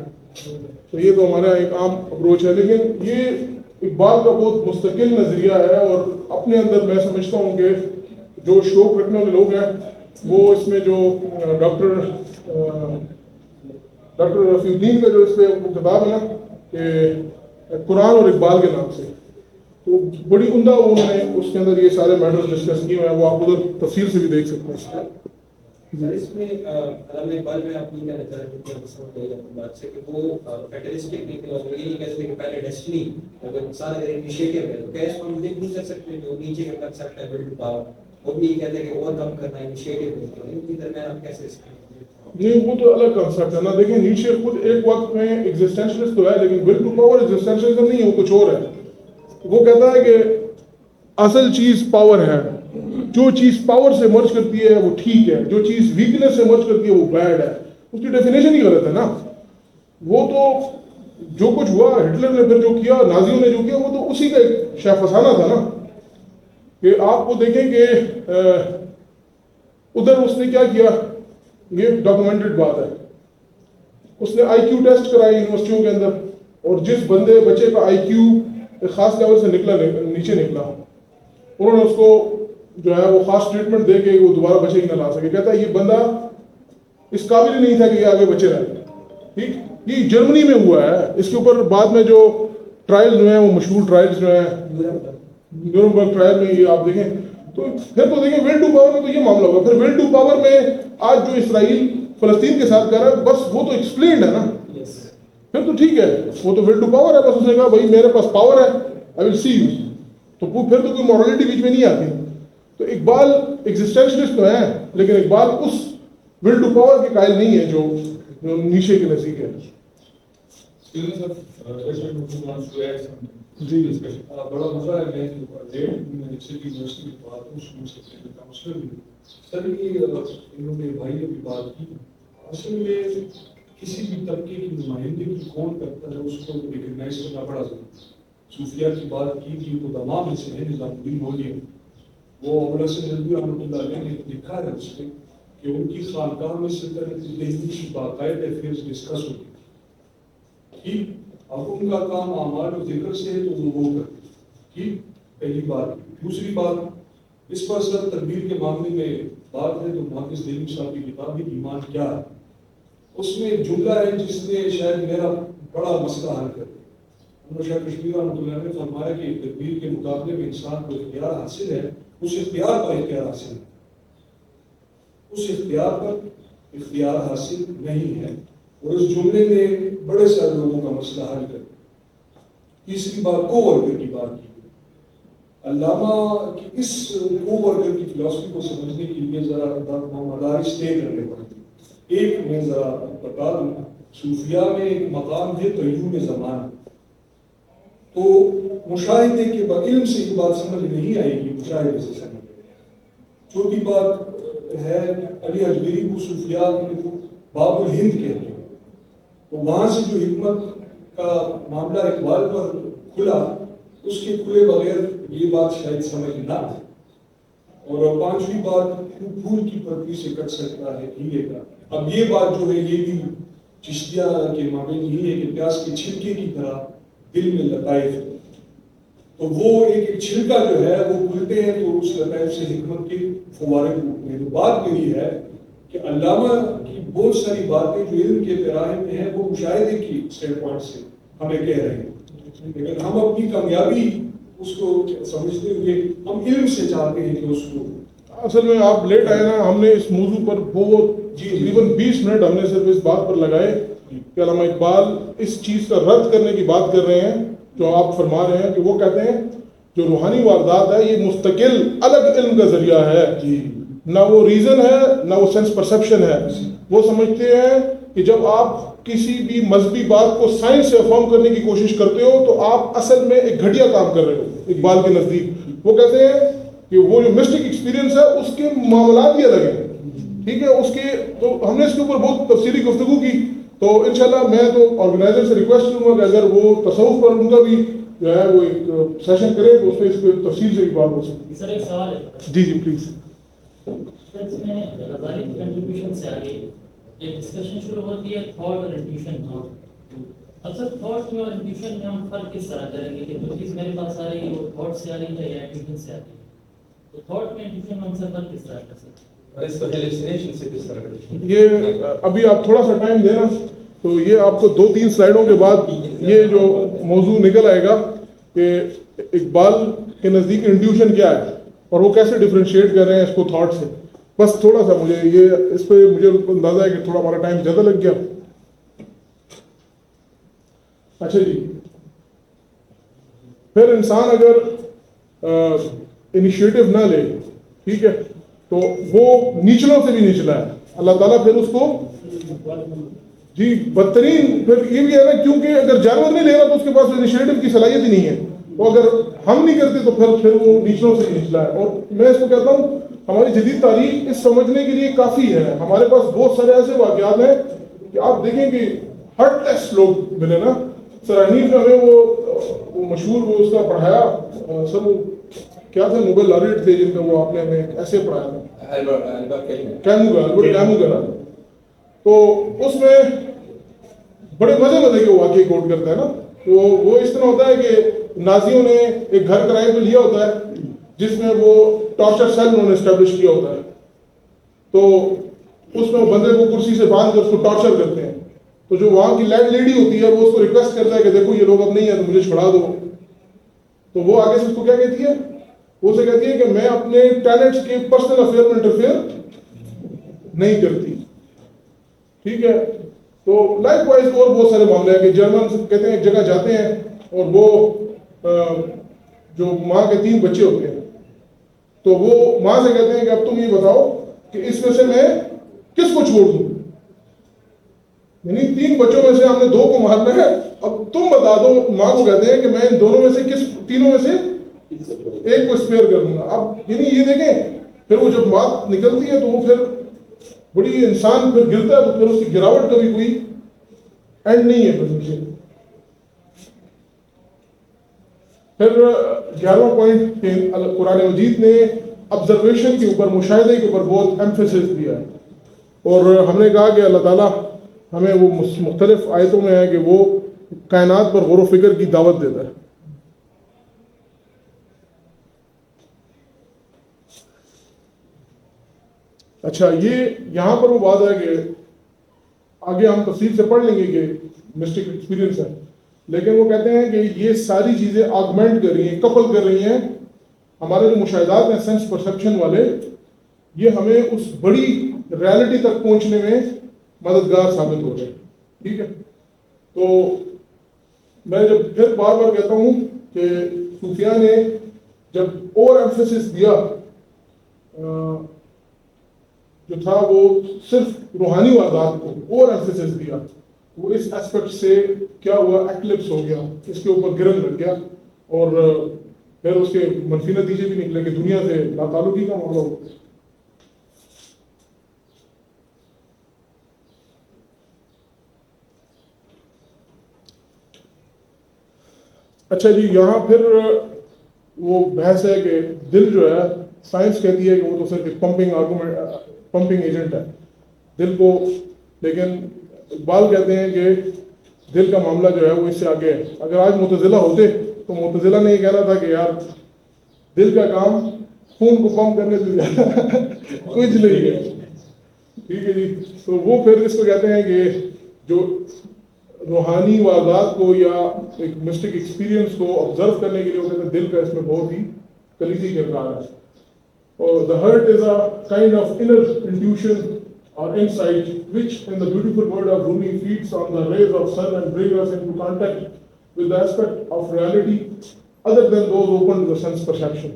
تو یہ تو ہمارا ایک عام اپروچ ہے, لیکن یہ اقبال کا بہت مستقل نظریہ ہے, اور اپنے اندر میں سمجھتا ہوں کہ جو شوق رکھنے والے لوگ ہیں وہ اس میں جو ڈاکٹر رفیع الدین کا جو اس پہ کتاب ہے نا کہ قرآن اور اقبال کے نام سے, تو بڑی عمدہ انہوں نے اس کے اندر یہ سارے میٹرز ڈسکس کیے ہیں, وہ آپ ادھر تفصیل سے بھی دیکھ سکتے ہیں. اس میں علامہ اقبال میں آپ یہ کہنا چاہ رہے ہیں بات سے کہ وہ فیٹرسٹک نہیں تھے, اور یہ نہیں کہتے کہ پہلے ڈیسٹنی اگر انسان اگر انیشیٹو ہے تو کیا اس کو ہم دیکھ نہیں کر سکتے جو نیچے کا کنسیپٹ ہے ول ٹو پاور, وہ بھی یہ کہتے ہیں کہ اوور کم کرنا انیشیٹو ہے, ان کے درمیان آپ کیسے اس نہیں وہ تو الگ کنسیپٹ ہے نا. دیکھیں نیچے خود ایک وقت میں ایگزسٹینشلسٹ تو ہے, لیکن ول ٹو پاور ایگزسٹینشلزم نہیں ہے, وہ کچھ اور ہے. وہ کہتا ہے کہ اصل چیز پاور ہے, جو چیز پاور سے مرج کرتی ہے وہ ٹھیک ہے, جو چیز ویکنس سے مرج کرتی ہے وہ بیڈ ہے. اس کی ڈیفینیشن ہی غلط ہے نا. وہ تو جو کچھ ہوا ہٹلر نے پھر جو کیا, نازیوں نے جو کیا, وہ تو اسی کا ایک شاہ فسانہ تھا نا. کہ آپ کو دیکھیں کہ ادھر اس نے کیا کیا, یہ ڈاکومنٹڈ بات ہے, اس نے آئی کیو ٹیسٹ کرائی یونیورسٹیوں کے اندر, اور جس بچے کا آئی کیو ایک خاص لیول سے نیچے نکلا, انہوں نے اس کو جو ہے وہ خاص ٹریٹمنٹ دے کے وہ دوبارہ بچے ہی نہ لا سکے. کہتا ہے یہ بندہ اس قابل ہی نہیں تھا کہ یہ آگے بچے رہے. ٹھیک, یہ جرمنی میں ہوا ہے. اس کے اوپر بعد میں جو ٹرائل جو ہیں وہ مشہور ٹرائلز جو ہیں نیورنبرگ ٹرائل میں, یہ آپ دیکھیں تو پھر تو دیکھیں ول ٹو پاور میں تو یہ معاملہ ہوگا. پھر ول ٹو پاور میں آج جو اسرائیل فلسطین کے ساتھ کر رہا ہے, بس وہ تو ایکسپلینڈ ہے نا. پھر تو ٹھیک ہے, وہ تو ول ٹو پاور ہے, بس اس نے کہا بھائی میرے پاس پاور ہے, آئی ول سی یو. تو پھر تو کوئی مورالٹی بیچ میں نہیں آتی. تو اقبال ایگزسٹینشلسٹ تو ہے, لیکن اقبال اس ول ٹو پاور کے قائل نہیں ہے جو نیشے کے نزدیک ہے. جی بڑا مسئلہ ہے یونیورسٹی کی بات مسئلہ بھی سر یہ انہوں نے بھائی نے بھی بات کی. اصل میں کسی بھی طبقے کی نمائندگی کون کرتا ہے اس کو ریکگنائز کرنا بڑا ضروری ہے. صوفیہ کی بات کی تو تمام میں سے ہے نظام الدین مولوی وہ ابوالحسن ندوی رحمۃ اللہ علیہ نے لکھا ہے اس میں کہ ان کی خانقاہ میں سلطنت دہلی کی باقاعدہ افیئرز ڈسکس ہوتی ہے. ٹھیک اب ان کا کام اعمال و ذکر سے ہے تو وہ کرتے. ٹھیک پہلی بات. دوسری بات اس پر سر تدبیر کے معاملے میں بات ہے تو محافظ دہلی صاحب کی کتاب ہے ایمان کیا ہے اس میں ایک جملہ ہے جس نے شاید میرا بڑا مسئلہ حل کر دیا. شاہ کشمیر رحمۃ اللہ نے فرمایا کہ تدبیر کے مقابلے میں انسان کو اختیار حاصل ہے اس اختیار پر اختیار حاصل ہے اس اختیار پر اختیار حاصل نہیں ہے. اور اس جملے نے بڑے سارے لوگوں کا مسئلہ حل کر دیا. تیسری بات کو ورکر کی بات کی. علامہ کی اس کو ورکر کی فلسفی کو سمجھنے کے لیے ذرا مدارس طے کرنے پڑتے. ایک میں ذرا بتا دوں صوفیہ میں ایک مقام ہے قیوم زمان. تو مشاہدے کے بعد علم سے یہ بات سمجھ نہیں آئے گی مشاہدے سے سمجھ. چھوٹی بات ہے علی اجمیری کو صوفیہ باب الہند کہتے ہیں. تو وہاں سے جو حکمت کا معاملہ اقبال پر کھلا اس کے کھلے بغیر یہ بات شاید سمجھ نہ آئے. اور پانچویں بات پھول کی پرتی سے کٹ سکتا ہے ہیلے کا. اب یہ بات جو ہے یہ بھی چشتیہ کے مابین یہی ہے کہ پیاز کے چھلکے کی طرح دل میں لطائف. تو وہ ایک چھلکا جو ہے وہ کھلتے ہیں تو اس لطائف سے حکمت کے فوارے ٹوٹتے ہیں. تو بات میری ہے کہ علامہ کی بہت ساری باتیں جو علم کے پیراہے میں ہیں وہ مشاہدے کی اسٹینڈ پوائنٹ سے ہمیں کہہ رہے ہیں. لیکن ہم اپنی کامیابی اس کو سمجھتے ہوئے ہم علم سے چاہتے ہیں کہ اس کو. اصل میں آپ لیٹ آئے نا, ہم نے اس موضوع پر بہت تقریباً 20 منٹ ہم نے صرف اس بات پر لگائے کہ علامہ اقبال اس چیز کا رد کرنے کی بات کر رہے ہیں جو آپ فرما رہے ہیں کہ وہ کہتے ہیں جو روحانی واردات ہے یہ مستقل الگ علم کا ذریعہ ہے. نہ وہ ریزن ہے نہ وہ سینس پرسیپشن ہے. وہ سمجھتے ہیں کہ جب آپ کسی بھی مذہبی بات کو سائنس سے افرم کرنے کی کوشش کرتے ہو تو آپ اصل میں ایک گھٹیا کام کر رہے ہو. اقبال کے نزدیک وہ کہتے ہیں کہ وہ جو مسٹک ایکسپیرینس ہے اس کے معاملات بھی الگ ہیں. ٹھیک ہے, اس کے تو ہم نے اس کے اوپر بہت تفصیلی گفتگو کی. تو انشاءاللہ میں تو آرگنائزر سے ریکویسٹ کروں گا کہ اگر وہ تصوف پر ان کا بھی جو ہے وہ ایک سیشن کرے تو اس میں اس پہ تفصیل سے بھی بات ہو سکتی ہے. سر ایک سوال ہے. جی پلیز. اس میں غزالی کی کنٹریبیوشن سے آگے ایک ڈسکشن شروع ہوتی ہے تھاٹ اور انٹیوشن کی. اکثر تھاٹ میں اور انٹیوشن میں ہم فرق کس طرح کریں گے کہ جو چیز میرے پاس آ رہی ہے وہ تھاٹ سے آ رہی ہے یا انٹیوشن سے آ رہی ہے. تو تھاٹ میں انٹیوشن میں ہم سے فرق کس طرح کر سکتے ہیں. یہ ابھی آپ تھوڑا سا ٹائم دینا تو یہ آپ کو 2-3 سلائیڈوں کے بعد یہ جو موضوع نکل آئے گا کہ اقبال کے نزدیک انٹیوشن کیا ہے اور وہ کیسے ڈفرینشیٹ کر رہے ہیں اس کو تھاٹ سے. بس تھوڑا سا مجھے یہ اس پہ مجھے اندازہ ہے کہ تھوڑا ہمارا ٹائم زیادہ لگ گیا. اچھا جی, پھر انسان اگر انیشیٹو نہ لے, ٹھیک ہے, تو وہ نیچلوں سے بھی نچلا ہے. اللہ تعالیٰ پھر اس کو جی بدترین پھر یہ بھی ہے نا, کیونکہ اگر جانور نہیں لے رہا تو اس کے پاس انیشیٹو کی صلاحیت ہی نہیں ہے. تو اگر ہم نہیں کرتے تو پھر وہ نیچلوں سے نچلا ہے. اور میں اس کو کہتا ہوں ہماری جدید تاریخ اس سمجھنے کے لیے کافی ہے. ہمارے پاس بہت سارے ایسے واقعات ہیں کہ آپ دیکھیں کہ ہارٹ لیس لوگ ملے نا. سر حنیف نے ہمیں وہ مشہور وہ اس کا پڑھایا, سر وہ کیا تھے نوبل لاریٹ تھے جن کا وہ آپ نے ہمیں ایسے پڑھایا تھا کیمو کا. تو اس میں بڑے مزے کے واقعے کوٹ کرتا ہے نا. تو وہ اس طرح ہوتا ہے کہ نازیوں نے ایک گھر کرائے پہ لیا ہوتا ہے جس میں وہ ٹارچر سیل انہوں نے اسٹیبلش کیا ہوتا ہے. تو اس میں وہ بندے کو کرسی سے باندھ کر اس کو ٹارچر کرتے ہیں. تو جو وہاں کی لینڈ لیڈی ہوتی ہے وہ اس کو ریکویسٹ کرتا ہے کہ دیکھو یہ لوگ اب نہیں ہے تو مجھے چھڑا دو. تو وہ آگے سے اس کو کیا کہتی ہے, وہ سے کہتی ہے کہ میں اپنے ٹیننٹس کے پرسنل افیئر میں انٹرفیئر نہیں کرتی. ٹھیک ہے. تو لائک وائز اور بہت سارے معاملے ہیں کہ جرمن کہتے ہیں ایک جگہ جاتے ہیں اور وہ جو ماں کے 3 بچے ہوتے ہیں تو وہ ماں سے کہتے ہیں کہ اب تم یہ بتاؤ کہ اس میں سے میں کس کو چھوڑ دوں؟ یعنی 3 بچوں میں سے ہم نے 2 کو مارنا ہے، اب تم بتا دو. ماں کو کہتے ہیں کہ میں ان دونوں میں سے تینوں میں سے ایک کو اسپیئر کر دوں گا. اب یعنی یہ دیکھیں پھر وہ جب بات نکلتی ہے تو وہ پھر بڑی انسان پھر گرتا ہے، تو پھر اس کی گراوٹ کا بھی کوئی اینڈ نہیں ہے. پھر 11واں پوائنٹ، قرآن مجید نے آبزرویشن کے اوپر، مشاہدے کے اوپر بہت ایمفیسس دیا ہے. اور ہم نے کہا کہ اللہ تعالیٰ ہمیں وہ مختلف آیتوں میں ہے کہ وہ کائنات پر غور و فکر کی دعوت دیتا ہے. اچھا، یہ یہاں پر وہ بات ہے کہ آگے ہم تفصیل سے پڑھ لیں گے کہ مسٹک ایکسپیرینس ہے، لیکن وہ کہتے ہیں کہ یہ ساری چیزیں آگمنٹ کر رہی ہیں، کپل کر رہی ہیں ہمارے جو مشاہدات ہیں سینس پرسیپشن والے، یہ ہمیں اس بڑی ریالٹی تک پہنچنے میں مددگار ثابت ہو رہے ہیں. ٹھیک ہے، تو میں جب پھر بار بار کہتا ہوں کہ صوفیہ نے جب اور ایمفیسس دیا جو تھا وہ صرف روحانی واردات کو اور ایمفیسس دیا، وہ اس اسپیکٹ سے کیا ہوا، ایکلپس ہو گیا، اس کے اوپر گرن لگ گیا، اور پھر اس کے منفی نتیجے بھی نکلے کہ دنیا سے لاتعلقی کا معاملہ ہو. اچھا جی، یہاں پھر وہ بحث ہے کہ دل جو ہے، سائنس کہتی ہے کہ وہ تو صرف ایک پمپنگ ایجنٹ ہے دل کو، لیکن اقبال کہتے ہیں کہ دل کا معاملہ جو ہے وہ اس سے آگے ہے. اگر آج معتزلہ ہوتے تو معتزلہ نے یہ کہنا تھا کہ یار دل کا کام خون کو پمپ کرنے سے زیادہ کچھ نہیں ہے. ٹھیک ہے جی، تو وہ پھر اس کو کہتے ہیں کہ جو روحانی واردات کو یا ایک مسٹک ایکسپیرینس کو آبزرو کرنے کے لیے وہ کہتے ہیں دل کا اس میں بہت ہی کلیدی کردار ہے. اور the heart is a kind of inner intuition or insight which in the beautiful word of Rumi feeds on the rays of sun and brings us into contact with the aspect of reality other than those open to the sense perception.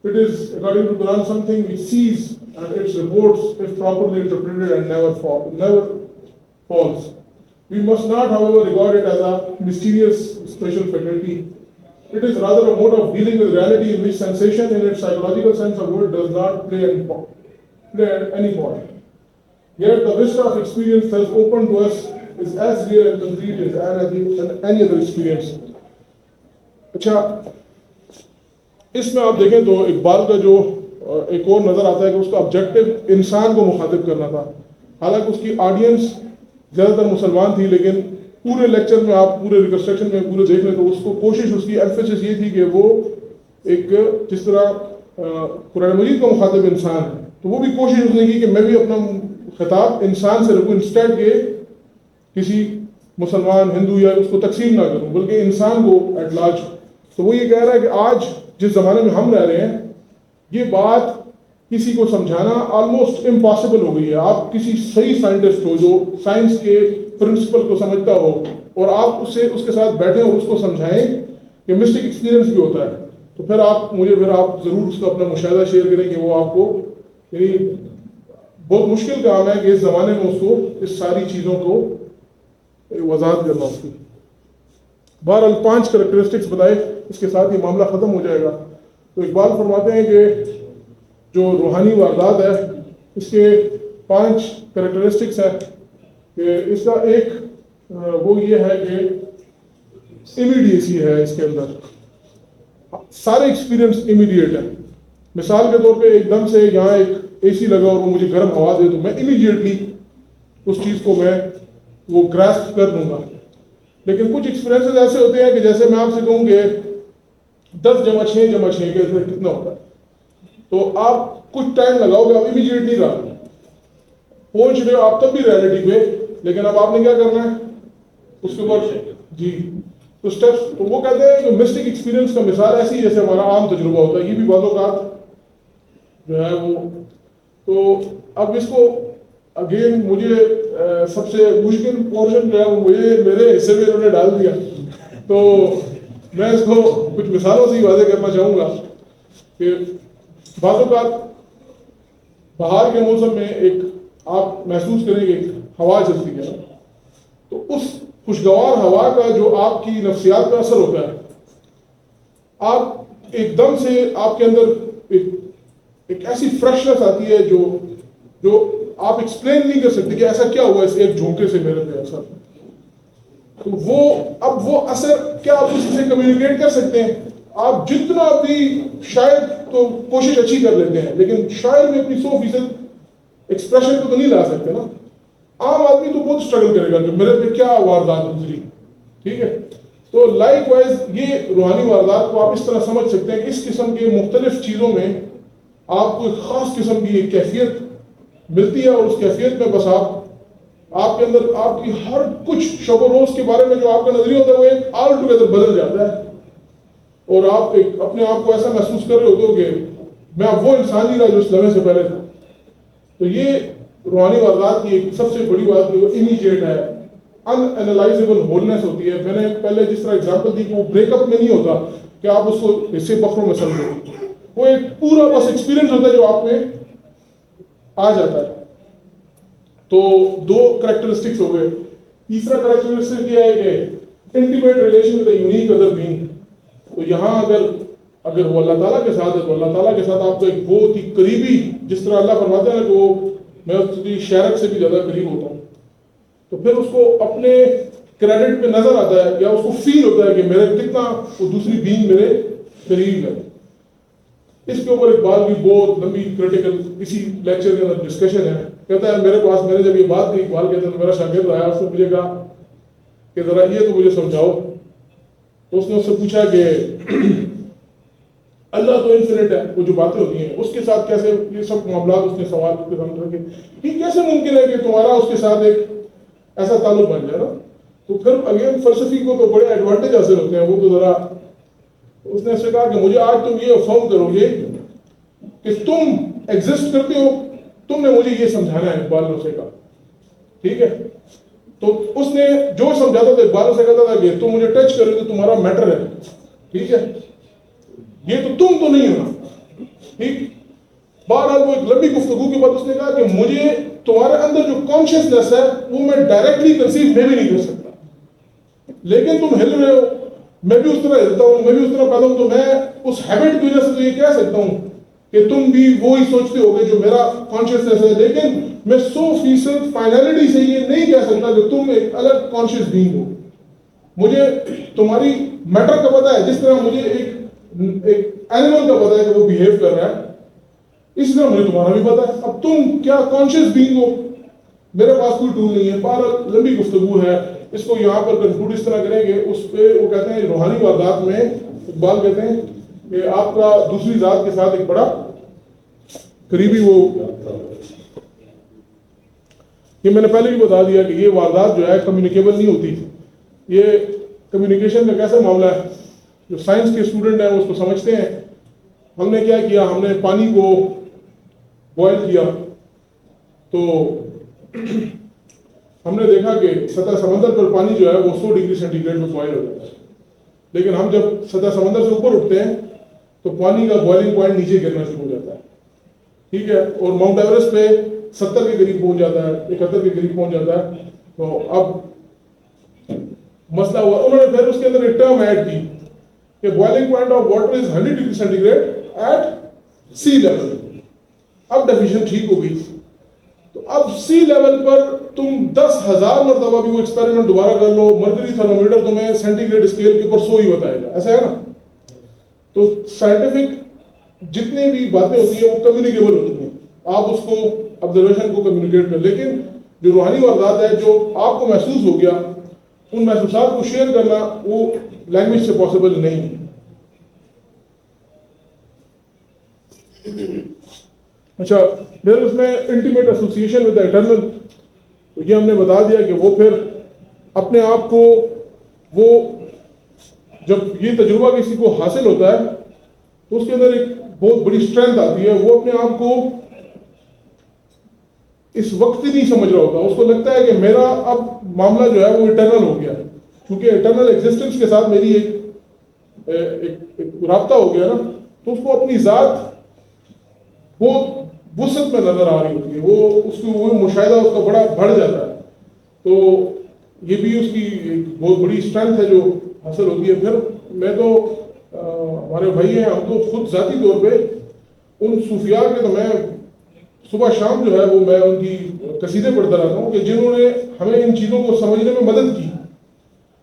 It is, according to Quran, something which sees and its reports, if properly interpreted, and never falls. We must not, however, regard it as a mysterious special faculty. It is rather a mode of dealing with reality in which sensation in its psychological sense of word does not play any part. Yet the vista of experience thus open to us is as real and concrete as any other experience. اچھا، اس میں آپ دیکھیں تو اقبال کا جو ایک اور نظر آتا ہے کہ اس کا آبجیکٹو انسان کو مخاطب کرنا تھا. حالانکہ اس کی آڈینس زیادہ تر مسلمان تھی، لیکن پورے لیکچر میں آپ پورے ریکنسٹرکشن میں پورے دیکھ لیں تو اس کو کوشش، اس کی ایمفیسس یہ تھی کہ وہ ایک جس طرح قرآن مجید کا مخاطب انسان ہے تو وہ بھی کوشش اس نے کی کہ میں بھی اپنا خطاب انسان سے رکھوں، انسٹیڈ کہ کسی مسلمان ہندو یا اس کو تقسیم نہ کروں بلکہ انسان کو ایٹ لارج. تو وہ یہ کہہ رہا ہے کہ آج جس زمانے میں ہم رہ رہے ہیں یہ بات کسی کو سمجھانا آلموسٹ امپاسبل ہو گئی ہے. آپ کسی صحیح سائنٹسٹ ہو جو سائنس کے پرنسپل کو سمجھتا ہو اور آپ اس کے ساتھ بیٹھیں اور اس کو سمجھائیں کہ مسٹک ایکسپیرینس بھی ہوتا ہے، تو پھر آپ ضرور اس کا اپنا مشاہدہ شیئر کریں کہ وہ آپ کو، یعنی بہت مشکل کام ہے کہ اس زمانے میں اس کو اس ساری چیزوں کو وضاحت کرنا. اس کی بہرحال 5 کریکٹرسٹکس بتائے، اس کے ساتھ یہ معاملہ ختم ہو جائے گا. تو اقبال فرماتے ہیں کہ جو روحانی واردات ہے اس کے 5 کریکٹرسٹکس ہیں کہ اس کا ایک وہ یہ ہے کہ امیڈیسی ہے، اس کے اندر سارے ایکسپیرینس امیڈیٹ ہے. مثال کے طور پہ ایک دم سے یہاں ایک اے سی لگا اور وہ مجھے گرم ہوا دے تو میں امیڈیٹلی اس چیز کو میں وہ گراسپ کر دوں گا. لیکن کچھ ایکسپیرینسز ایسے ہوتے ہیں کہ جیسے میں آپ سے کہوں کہ 10 × 6 × 6 کے کتنا ہوتا ہے، تو آپ کچھ ٹائم لگاؤ گے، آپ امیڈیٹلی پہنچ رہے ہو آپ تب بھی ریالٹی پہ، لیکن اب آپ نے کیا کرنا ہے اس کے اوپر جی تو اسٹیپس. تو وہ کہتے ہیں کہ مسٹک ایکسپیرینس کا مثال ایسی جیسے ہمارا عام تجربہ ہوتا ہے، یہ بھی بعض اوقات جو ہے وہ. تو اب اس کو اگین مجھے سب سے مشکل پورشن جو ہے وہ میرے حصے میں انہوں نے ڈال دیا، تو میں اس کو کچھ مثالوں سے ہی واضح کرنا چاہوں گا کہ بعض اوقات بہار کے موسم میں ایک آپ محسوس کریں گے ہوا چلتی ہے نا، تو اس خوشگوار ہوا کا جو آپ کی نفسیات پہ اثر ہوتا ہے، آپ ایک دم سے آپ کے اندر ایک ایسی فریشنس آتی ہے جو آپ ایکسپلین نہیں کر سکتے کہ ایسا کیا ہوا اس ایک جھونکے سے میرے پہ اثر. تو وہ اثر کیا آپ کسی سے کمیونیکیٹ کر سکتے ہیں؟ آپ جتنا بھی شاید تو کوشش اچھی کر لیتے ہیں، لیکن شاید میں اپنی 100% ایکسپریشن کو تو نہیں لا سکتے نا. عام آدمی تو بہت اسٹرگل کرے گا کہ میرے پہ کیا واردات گزری. ٹھیک ہے، تو لائک وائز یہ روحانی واردات کو آپ اس طرح سمجھ سکتے ہیں کہ اس قسم کے مختلف چیزوں میں آپ کو ایک خاص قسم کی ایک کیفیت ملتی ہے، اور اس کیفیت میں بس آپ کے اندر آپ کی ہر کچھ شب و روز کے بارے میں جو آپ کا نظریہ ہوتا ہے وہ ایک آل ٹوگیدر بدل جاتا ہے، اور آپ ایک اپنے آپ کو ایسا محسوس کر رہے ہوتے ہو کہ میں اب وہ انسان نہیں رہا جو اس لمحے سے پہلے تھا. تو یہ روحانی واردات کی ایک سب سے بڑی بات جو امیجیٹ ہے، ان اینالائزیبل ہولنس ہوتی ہے. میں نے پہلے جس طرح اگزامپل دی کہ وہ بریک اپ میں نہیں ہوتا کہ آپ اس کو حصے بکروں میں سمجھو، وہ ایک پورا بس ایکسپیرینس ہوتا ہے جو آپ میں آ جاتا ہے. تو 2 کریکٹرسٹکس ہو گئے. تیسرا کریکٹرسٹک یہ ہے کہ intimate relation with a unique other being. تو یہاں اگر وہ اللہ تعالیٰ کے ساتھ ہے تو اللہ تعالیٰ کے ساتھ آپ کو ایک بہت ہی قریبی، جس طرح اللہ فرماتے ہیں کہ وہ میں اس کی شہرت سے بھی زیادہ قریب ہوتا ہوں. تو پھر اس کو اپنے کریڈٹ پہ نظر آتا ہے یا اس کو فیل ہوتا ہے کہ میرے کتنا وہ دوسری بینگ میرے قریب ہے. اس کے اوپر ایک بات بھی بہت لمبی کریٹیکل اسی لیکچر کے اندر ڈسکشن ہے. کہتا ہے میرے پاس، میں نے جب یہ بات کی، اقبال کہتے ہیں میرا شاگرد آیا، اس نے مجھے کہا کہ ذرا یہ تو مجھے سمجھاؤ. تو اس نے اس سے پوچھا کہ اللہ تو انفینٹ ہے، وہ جو باتیں ہوتی ہیں اس کے ساتھ کیسے، یہ سب معاملات اس نے سوال کے سامنے رکھے کہ کیسے ممکن ہے کہ تمہارا اس کے ساتھ ایک ایسا تعلق بن جائے نا. تو پھر اگین فلسفی کو تو بڑے ایڈوانٹیج حاصل ہوتے ہیں. وہ تو ذرا اس نے سے کہا کہ مجھے آج تم یہ افرم کرو گے کہ تم ایگزسٹ کرتے ہو، تم نے مجھے یہ سمجھانا ہے. اقبال نے اسے کہا ٹھیک ہے. تو اس نے جو سمجھاتا تھا، اقبال سے کہتا تھا کہ تم مجھے ٹچ کرو تو تمہارا میٹر ہے. ٹھیک ہے، یہ تو تم تو نہیں ہونا. ٹھیک. بہرحال وہ ایک لمبی گفتگو کے بعد اس نے کہا کہ مجھے تمہارے اندر جو کانشیسنیس ہے وہ میں ڈائریکٹلی کنسیو میں بھی نہیں کر سکتا، لیکن تم ہل رہے ہو، میں بھی اس طرح ہلتا ہوں، میں بھی اس طرح پیدا ہوں. تو میں اس ہیبٹ کی وجہ سے تو یہ کہہ سکتا ہوں کہ تم بھی وہی سوچتے ہو گے جو میرا کانشیسنیس ہے، لیکن میں 100% فائنلٹی سے یہ نہیں کہہ سکتا کہ تم ایک الگ کانشیس بینگ ہو. مجھے تمہاری میٹر کا پتہ ہے، جس طرح مجھے ایک اینیمل کا پتہ ہے کہ وہ بیہیو کر رہا ہے، اس طرح مجھے تمہارا بھی پتہ ہے. اب تم کیا کانشیس بینگ ہو، میرے پاس کوئی ٹول نہیں ہے. بہرحال لمبی گفتگو ہے، اس کو یہاں پر کنکلوڈ اس طرح کریں گے. اس پہ وہ کہتے ہیں روحانی واردات میں اقبال کہتے ہیں کہ آپ کا دوسری ذات کے ساتھ ایک بڑا قریبی وہ، یہ میں نے پہلے بھی بتا دیا کہ یہ واردات جو ہے کمیونیکیبل نہیں ہوتی. یہ کمیونیکیشن کا کیسا معاملہ ہے، جو سائنس کے اسٹوڈنٹ ہیں وہ اس کو سمجھتے ہیں. ہم نے کیا کیا، ہم نے پانی کو بوائل کیا تو ہم نے دیکھا کہ سطح سمندر پر پانی جو ہے وہ 100 ڈگری سینٹی گریڈ میں بوائل ہو جاتا ہے. لیکن ہم جب سطح سمندر سے اوپر اٹھتے ہیں تو پانی کا بوائلنگ پوائنٹ نیچے گرنا شروع ہو جاتا ہے. ٹھیک ہے، اور ماؤنٹ ایوریسٹ پہ 70 کے قریب پہنچ جاتا ہے، 71 کے قریب پہنچ جاتا ہے. تو اب مسئلہ ہوا، انہوں نے پھر اس کے اندر ایک ٹرم ایڈ کی کہ boiling point of water is 100 degree centigrade at sea level. اب ڈیفینیشن ٹھیک ہو گئی. تو اب سی لیول پر تم 10,000 مرتبہ بھی وہ ایکسپیریمنٹ دوبارہ کر لو، مرکری تھرمومیٹر تمہیں سینٹی گریڈ اسکیل کے اوپر 100 ہی بتائے گا. ایسا ہے نا. تو سائنٹیفک جتنی بھی باتیں ہوتی ہیں وہ کمیونیکیبل ہوتی ہیں، آپ اس کو آبزرویشن کو کمیونیکیٹ کر. لیکن جو روحانی واردات ہے جو آپ کو محسوس ہو گیا، ان محسوسات کو شیئر کرنا وہ لینگویج سے پاسبل نہیں ہے. اچھا، پھر اس میں انٹیمیٹ ایسوسیشن ود ایٹرنل، تو یہ ہم نے بتا دیا کہ وہ پھر اپنے آپ کو، وہ جب یہ تجربہ کسی کو حاصل ہوتا ہے تو اس کے اندر ایک بہت بڑی اسٹرینتھ آتی ہے. وہ اپنے آپ کو اس وقت ہی نہیں سمجھ رہا ہوتا، اس کو لگتا ہے کہ میرا اب معاملہ جو ہے وہ اٹرنل ہو گیا، کیونکہ اٹرنل ایگزسٹنس کے ساتھ میری ایک رابطہ ہو گیا نا. تو اس کو اپنی ذات وہ وسعت میں نظر آ رہی ہوتی ہے، وہ اس کی وہ مشاہدہ اس کا بڑا بڑھ جاتا ہے. تو یہ بھی اس کی ایک بہت بڑی اسٹرینتھ ہے جو حاصل ہوتی ہے. پھر میں تو ہمارے بھائی ہیں، ہم تو خود ذاتی طور پہ ان صوفیاء کے تو میں صبح شام جو ہے وہ میں ان کی قصیدے پڑھتا رہتا ہوں کہ جنہوں نے ہمیں ان چیزوں کو سمجھنے میں مدد کی.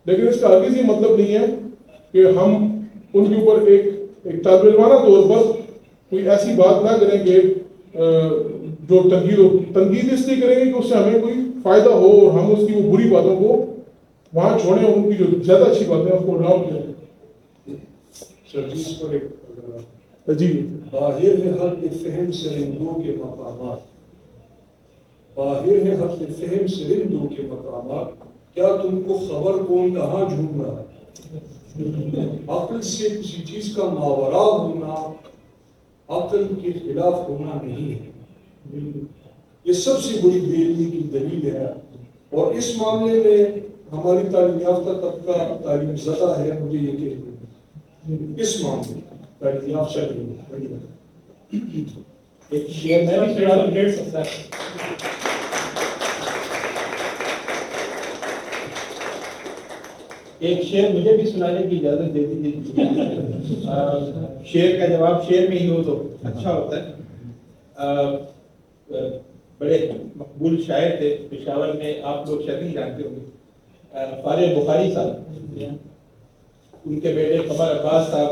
لیکن اس کا ہرگز یہ مطلب نہیں ہے کہ ہم ان کے اوپر ایک طالب علمانہ طور پر کوئی ایسی بات نہ کریں کہ جو تنقید اس لیے کریں گے کہ اس سے ہمیں کوئی فائدہ ہو اور ہم اس کی وہ بری باتوں کو وہاں چھوڑیں اور ان کی جو زیادہ اچھی باتیں ہیں اس کو ڈاؤن کریں. سر جس پر ایک جی باہر ہے حد فہم سرندوں کے مقامات، باہر ہے حد فہم سرندوں کے مقامات، کیا تم کو خبر کون کہاں جھوم رہا ہے؟ عقل سے کسی چیز کا ماورا ہونا عقل کے خلاف ہونا نہیں ہے. یہ سب سے بڑی بے علمی کی دلیل ہے، اور اس معاملے میں ہماری تعلیم یافتہ طبقہ تعلیم زدہ ہے. مجھے یہ کہ اس معاملے میں تعلیم یافتہ ایک شیئر میں بھی سوال کر سکتا ہے. ایک شعر مجھے بھی سنانے کی اجازت دے دیجیے. شعر کا جواب شعر میں ہی ہو تو اچھا ہوتا ہے. بڑے مقبول شاعر تھے پشاور میں، آپ لوگ شاید نہیں جانتے ہوں گے، فارغ بخاری صاحب. ان کے بیٹے قمر عباس صاحب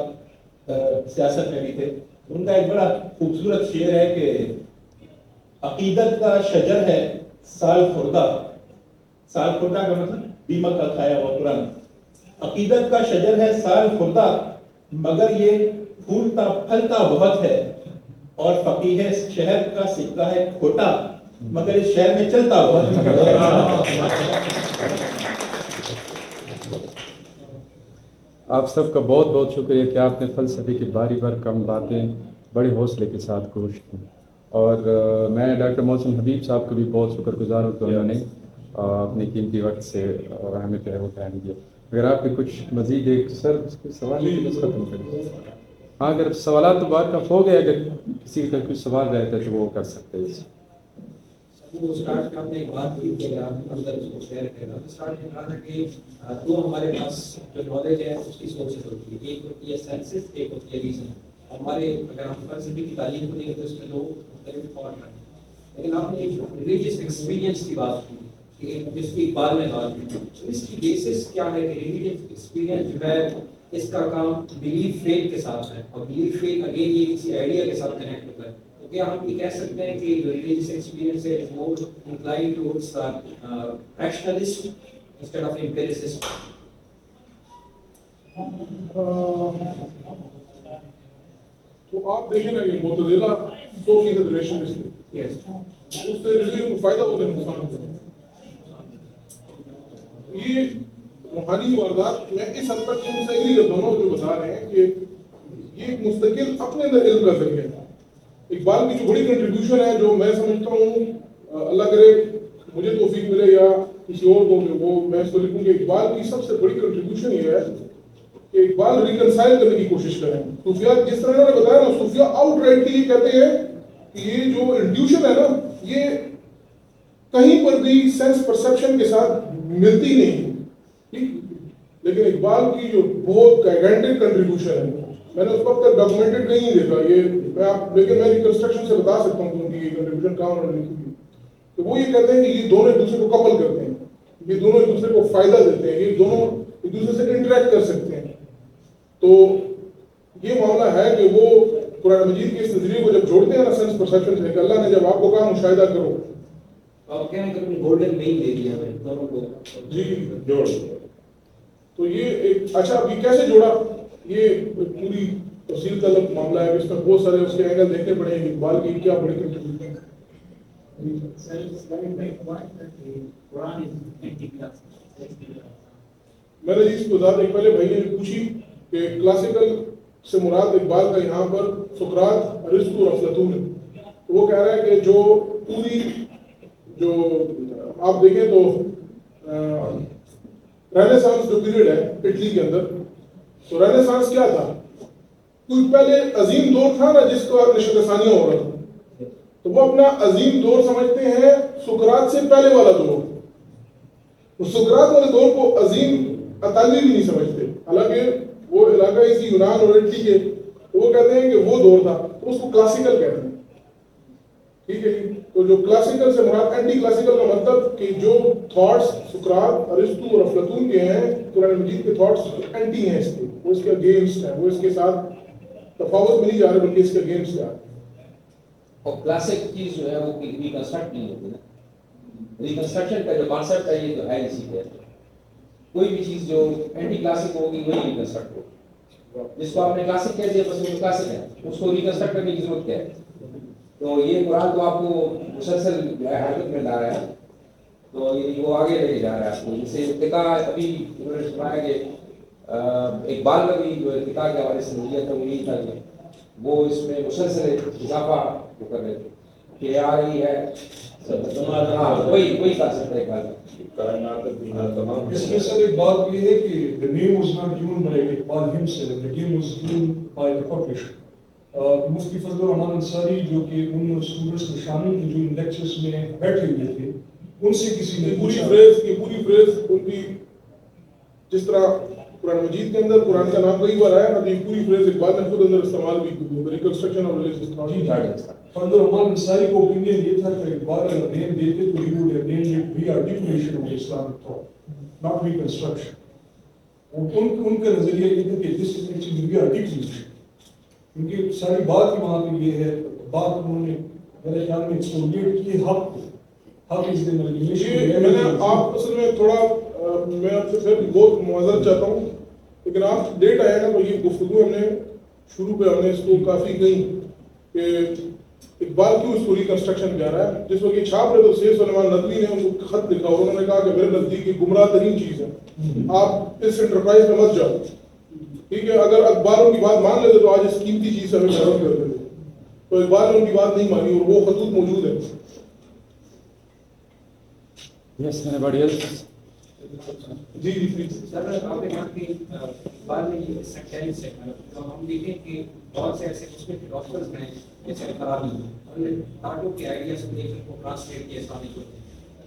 سیاست میں بھی تھے. ان کا ایک بڑا خوبصورت شعر ہے کہ عقیدت کا شجر ہے سال خوردہ، سال خوردہ کا مطلب دیمک کا کھایا ہوا پرانا. عقیدت کا شجر ہے سال خوردہ مگر یہ پھولتا پھلتا بہت ہے، اور فقیہ شہر کا سکہ ہے کھوٹا مگر اس شہر میں چلتا بہت ہے. آپ سب کا بہت بہت شکریہ کہ آپ نے فلسفے کی باری بار کم باتیں بڑے حوصلے کے ساتھ کوشش کی. اور میں ڈاکٹر محسن حبیب صاحب کو بھی بہت شکر گزار ہوں کہ انہوں نے اپنے قیمتی وقت سے ہمیں ٹائم دیا. اگر آپ کے کچھ مزید ایک سر سوال ختم کریں. ہاں اگر سوالات تو بات کا ہو گیا، اگر کسی کا کچھ سوال رہتا ہے تو وہ کر سکتے ہیں. اسٹارٹ میں آپ نے ایک بات کی کہ آپ اندر اس کو شیئر کرنا. اسٹارٹ میں کہا تھا کہ دو ہمارے پاس جو نالج ہے اس کی سورسز ہوتی ہے، ایک ہوتی ہے سینسز، ایک ہوتی ہے ریزن. ہمارے اگر ہم فلسفے کی تعلیم کو دیں تو اس میں دو مختلف فارم ہیں. لیکن آپ نے ایک ریلیجیس ایکسپیرینس کی بات کی کہ جس کی اقبال میں بات کی، تو اس کی بیسس کیا ہے کہ ریلیجیس ایکسپیرینس جو ہے اس کا کام بلیف فیتھ کے ساتھ ہے، اور بلیف فیتھ اگین یہ کسی آئیڈیا کے ساتھ کنیکٹ ہوتا ہے. تو کیا ہم یہ کہہ سکتے ہیں کہ ریلیجیس ایکسپیرینس ہے more inclined towards rationalist instead of empiricist? تو آپ دیکھیں نا یہ معتزلہ 100% ریشنلسٹ ہے، اس سے ریلیجن کو فائدہ ہوتا ہے نقصان ہوتا ہے. یہ روحانی واردات میں اس حد تک ان سے ایگری کرتا ہوں جو بتا رہے ہیں کہ یہ ایک مستقل اپنے اندر علم کا ذریعہ ہے. اقبال کی جو بڑی کنٹریبیوشن ہے جو میں سمجھتا ہوں، اللہ کرے مجھے توفیق ملے یا کسی اور کو، وہ میں اس کو لکھوں کہ اقبال کی سب سے بڑی کنٹریبیوشن یہ ہے کہ اقبال ریکنسائل کرنے کی کوشش کریں. صوفیہ جس طرح انہوں نے بتایا نا، صوفیہ آؤٹ رائٹلی یہ کہتے ہیں کہ یہ جو انٹیوشن ہے نا یہ کہیں پر بھی سینس پرسیپشن کے ساتھ ملتی نہیں. ٹھیک، لیکن اقبال کی جو بہت گائیڈنٹڈ کنٹریبیوشن ہے، میں نے اس وقت تک ڈاکومنٹڈ نہیں دیکھا یہ لیکن میں ریکنسٹرکشن سے بتا سکتا ہوں کہ ان کی یہ کنٹریبیوشن کہاں انہوں نے لکھی تھی. تو وہ یہ کہتے ہیں کہ یہ دونوں ایک دوسرے کو کپل کرتے ہیں، یہ دونوں ایک دوسرے کو فائدہ دیتے ہیں، یہ دونوں ایک دوسرے سے انٹریکٹ کر سکتے ہیں. تو یہ معاملہ ہے کہ وہ قرآن مجید کے اس نظریے کو جب جوڑتے ہیں نا سینس پرسیپشن سے، کہ اللہ نے جب آپ کو کہا مشاہدہ کرو، آپ کہیں کہ اپنی گولڈن مین دے دیا ہمیں دونوں کو جی جوڑ. تو یہ ایک اچھا ابھی کیسے جوڑا، یہ پوری تفصیل کا الگ معاملہ ہے، اس میں بہت سارے اس کے اینگل دیکھنے پڑے ہیں. اقبال کی کیا بڑی کنٹریبیوشن ہے. میں نے اس کو ایک پہلے بھائی نے پوچھی کہ کلاسیکل سے مراد اقبال کا یہاں پر سقراط، ارسطو اور افلاطون ہے. وہ کہہ رہا ہے کہ جو پوری جو آپ دیکھیں تو رینیسانس جو پیریڈ ہے اٹلی کے اندر، تو رینیسانس کیا تھا؟ کوئی پہلے عظیم دور تھا نا جس کو نشت ثانیہ ہو رہا تھا. تو وہ اپنا عظیم دور سمجھتے ہیں سقراط سے پہلے والا دور. وہ سقراط والے دور کو عظیم اطالوی بھی نہیں سمجھتے، حالانکہ وہ علاقہ اسی یونان اور اٹلی کے، تو وہ کہتے ہیں کہ وہ دور تھا، تو اس کو کلاسیکل کہتے ہیں. ٹھیک ہے جی. تو جو کلاسیکل سے مراد اینٹی کلاسیکل کا مطلب کہ جو تھاٹس سقراط، ارسطو اور افلاطون کے ہیں، قرآن مجید کے تھاٹس اینٹی ہیں اس کے، وہ اس کے اگینسٹ ہیں، وہ اس کے ساتھ تفاوت میں نہیں جا رہے بلکہ اس کے اگینسٹ جا رہے ہیں. اور کلاسک چیز جو ہے وہ ریکنسٹرکٹ نہیں ہوتی نا. ریکنسٹرکشن کا جو کانسیپٹ ہے یہ تو ہے اسی کے، کوئی بھی چیز جو اینٹی کلاسک ہوگی وہی ریکنسٹرکٹ ہوگی. جس کو آپ نے کلاسک کہہ دیا بس وہ کلاسک ہے، اس کو ریکنسٹرکٹ کرنے کی ضرورت کیا ہے؟ تو یہ قرآن تو آپ کو مسلسل جو ہے حرکت میں لا رہا ہے، تو یہ وہ آگے لے کے جا رہا ہے آپ کو. جسے ارتقا ابھی انہوں نے سنایا کہ اقبال کا بھی جو ارتقا کے حوالے سے نظریہ تھا وہ یہی تھا کہ وہ اس میں مسلسل اضافہ وہ کر رہے تھے کہ آ رہی ہے. ہاں وہی کر سکتا ہے اقبال. اس میں سر ایک بات یہ ہے کہ the name was not given by Iqbal himself, the name was given by the publisher. مفتی فضل الرحمان انصاری جو کہ ان اسٹوڈنٹس میں شامل تھے جو ان لیکچرز میں بیٹھے ہوئے تھے، ان سے کسی نے پوری فریز ان کی، جس طرح قرآن مجید کے اندر قرآن کا نام کئی بار آیا نا، یہ پوری فریز اقبال نے خود اندر استعمال بھی کی، ریکنسٹرکشن آف ریلیجن. فضل الرحمان انصاری کو اوپینین یہ تھا کہ اقبال اگر نیم دیتے تو he would have named it re-articulation of Islamic thought, not reconstruction. ان کا نظریہ یہ تھا کہ this is actually re-articulation. کیونکہ ساری بات ہی وہاں پہ یہ ہے، بات انہوں نے میرے خیال میں ایکسپلوریٹ کی حق از دی ملٹیپلیکیشن. میں نے آپ اصل میں تھوڑا میں آپ سے پھر بہت معذرت چاہتا ہوں، لیکن آپ ڈیٹ آیا نا تو یہ گفتگو ہم نے شروع پہ ہم نے اس کو کافی کہیں کہ اقبال کیوں اس کو ریکنسٹرکشن کہہ رہا ہے. جس وقت یہ چھاپ رہے تو سید سلیمان ندوی نے ان کو خط لکھا اور انہوں نے کہا کہ میرے نزدیک یہ گمراہ ترین چیز ہے، آپ اس انٹرپرائز میں مت جاؤ. ٹھیک ہے، اگر اخباروں کی بات مان لیتے تو آج اس قیمتی چیز سے ہمیں محروم کرتے تھے. تو اقبال نے ان کی بات نہیں مانی اور وہ خطوط موجود ہے. جی جی پلیز. سر آپ نے کہا کہ بعد میں یہ سیکٹرز ہے، تو ہم دیکھیں کہ بہت سے ایسے اس میں فلاسفرز ہیں جیسے فارابی، انہوں نے تاٹو کے آئیڈیاز کو لے کر کو ٹرانسلیٹ کیا اسلامی کو،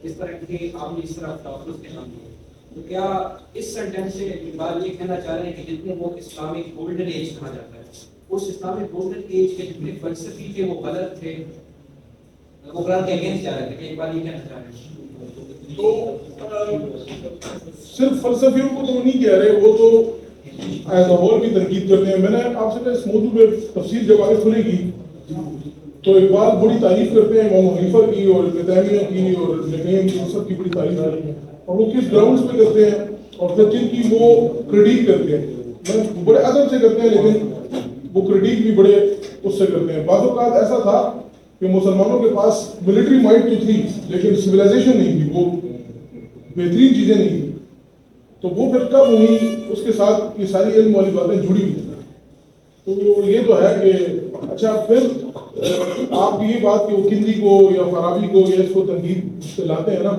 اس طرح کے آپ نے اس طرح فلاسفرز کے نام لیے. تو کیا اس سینٹینس سے اقبال یہ کہنا چاہ رہے ہیں کہ جتنے وہ اسلامک گولڈن ایج کہا جاتا ہے، اس اسلامک گولڈن ایج کے جتنے فلسفی تھے وہ غلط تھے، وہ قرآن کے اگینسٹ جا رہے تھے، کہ اقبال یہ کہنا چاہ رہے ہیں؟ تو صرف فلسفیوں کو تو نہیں کہہ رہے، وہ تو ایز اے ہول بھی تنقید کرتے ہیں. میں نے آپ سے کہا اس موضوع پہ تفصیل جب آگے کھلے گی تو اقبال بڑی تعریف کرتے ہیں امام حنیفہ کی اور ابن تیمیہ کی اور ابن قیم کی، سب کی بڑی تعریف کرتے ہیں، اور وہ کس گراؤنڈز پہ کرتے ہیں اور پھر جن کی وہ کریٹیک کرتے ہیں، بڑے ادب سے کرتے ہیں، لیکن وہ کریٹیک بھی بڑے اس سے کرتے ہیں. بعض اوقات ایسا تھا کہ مسلمانوں کے پاس ملٹری مائٹ تو تھی لیکن سویلائزیشن نہیں تھی، وہ بہترین چیزیں نہیں تھیں. تو وہ پھر کب ہوئی اس کے ساتھ یہ ساری علم والی باتیں جڑی ہوئی. تو یہ تو ہے کہ اچھا پھر آپ کی یہ بات کہ وہ کندی کو یا فارابی کو یا اس کو تنقید سے لاتے ہیں نا،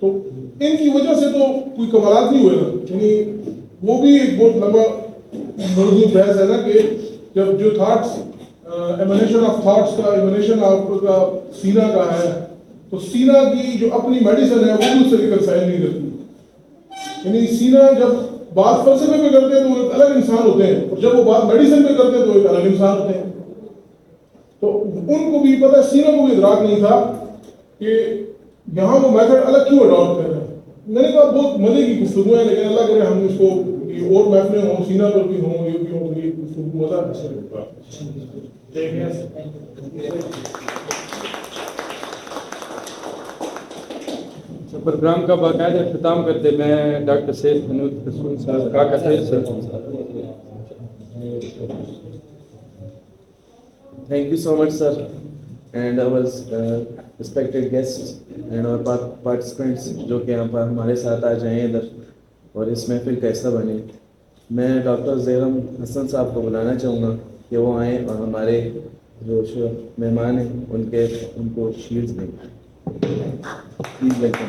تو ان کی وجہ سے تو کوئی کمالات نہیں ہوئے نا. یعنی وہ بھی ایک بہت لمبا موضوع بحث ہے نا کہ جب جو تھاٹس ایمانیشن آف تھاٹس کا ایمانیشن آپ کا سینا کا ہے، تو سینا کی جو اپنی میڈیسن ہے وہ بھی اس سے ریکنسائل نہیں کرتی. یعنی سینا جب بات فلسفے پہ کرتے ہیں تو وہ ایک الگ انسان ہوتے ہیں، اور جب وہ بات میڈیسن پہ کرتے ہیں تو ایک الگ انسان ہوتے ہیں. تو ان کو بھی پتہ، سینا کو بھی ادراک نہیں تھا کہ یہاں وہ میتھڈ الگ کیوں اڈاپٹ کر رہے ہیں. میں نے کہا بہت مزے کی گفتگو ہے، لیکن اللہ کرے ہم اس کو اور محفلیں ہوں، سینا پر بھی ہوں، یہ بھی ہوں، یہ گفتگو مزہ ہے. پروگرام کا باقاعدہ اختتام کرتے میں ڈاکٹر سید حنود رسول صاحب کا Thank you so much, sir, and our respected guests and our participants جو کہ یہاں پر ہمارے ساتھ آ جائیں ادھر اور اس محفل کا حصہ بنے. میں ڈاکٹر زیرم حسن صاحب کو بلانا چاہوں گا کہ وہ آئیں اور ہمارے جو مہمان ہیں ان کو شیلڈز دیں. Please welcome.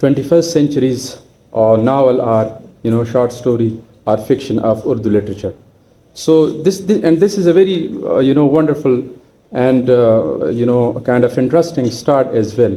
21st century's novel or short story or fiction of Urdu literature. So this is a very wonderful and kind of interesting start as well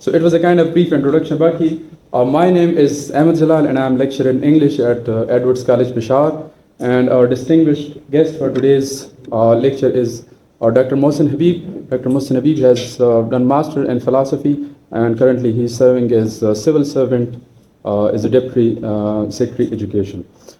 So it was a kind of brief introduction. Baki, my name is Ahmed Jalal and I am lecturer in English at Edwards College, Peshawar. And our distinguished guest for today's lecture is Dr. Mohsin Habib. Dr. Mohsin Habib has done master in philosophy and currently he is serving as a civil servant as a deputy secretary education.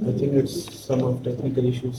I think it's some of technical issues.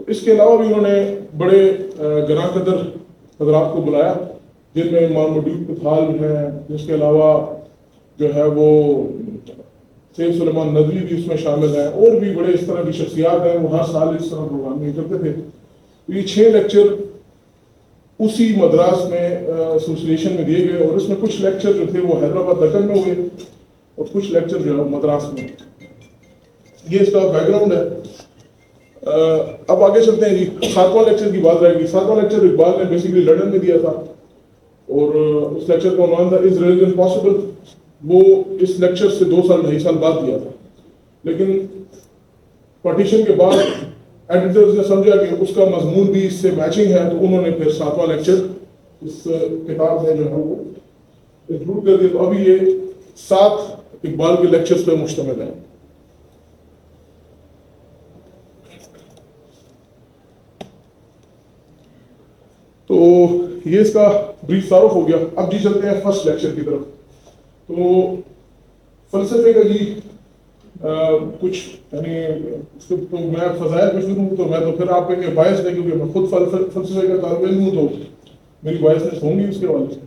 تو اس کے علاوہ بھی انہوں نے بڑے گراں قدر حضرات کو بلایا، جن میں امام مودود کتھال ہیں، اس کے علاوہ جو ہے وہ سید سلیمان ندوی بھی اس میں شامل ہیں، اور بھی بڑے اس طرح کی شخصیات ہیں، وہ ہر سال اس طرح پروگرام میں کرتے تھے. تو یہ 6 لیکچر اسی مدراس میں ایسوسیشن میں دیے گئے، اور اس میں کچھ لیکچر جو تھے وہ حیدرآباد دکن میں ہوئے اور کچھ لیکچر جو ہے مدراس میں. یہ اس کا بیک گراؤنڈ ہے. اب آگے چلتے ہیں جی. 7واں لیکچر کی بات رہے گی. 7واں لیکچر اقبال نے بیسیکلی لندن میں دیا تھا، اور اس لیکچر کا عنوان تھا از ریلیجن پاسبل. وہ اس لیکچر سے 2 سال 2.5 سال بعد دیا تھا، لیکن پارٹیشن کے بعد ایڈیٹرز نے سمجھا کہ اس کا مضمون بھی اس سے میچنگ ہے، تو انہوں نے پھر 7واں لیکچر اس کتاب میں جو ہے وہ انکلوڈ کر دیا. تو ابھی یہ 7 اقبال کے لیکچرز پہ مشتمل ہیں. تو یہ اس کا بریف تعارف ہو گیا. اب جی چلتے ہیں فرسٹ لیکچر کی طرف. تو فلسفے کا جی کچھ یعنی تو میں فضائل میں شروع ہوں تو میں تو پھر آپ کے باعث ہے، کیونکہ میں خود فلسفے کا طالب علم ہوں، تو میری باعث ہوں گی اس کے حوالے سے.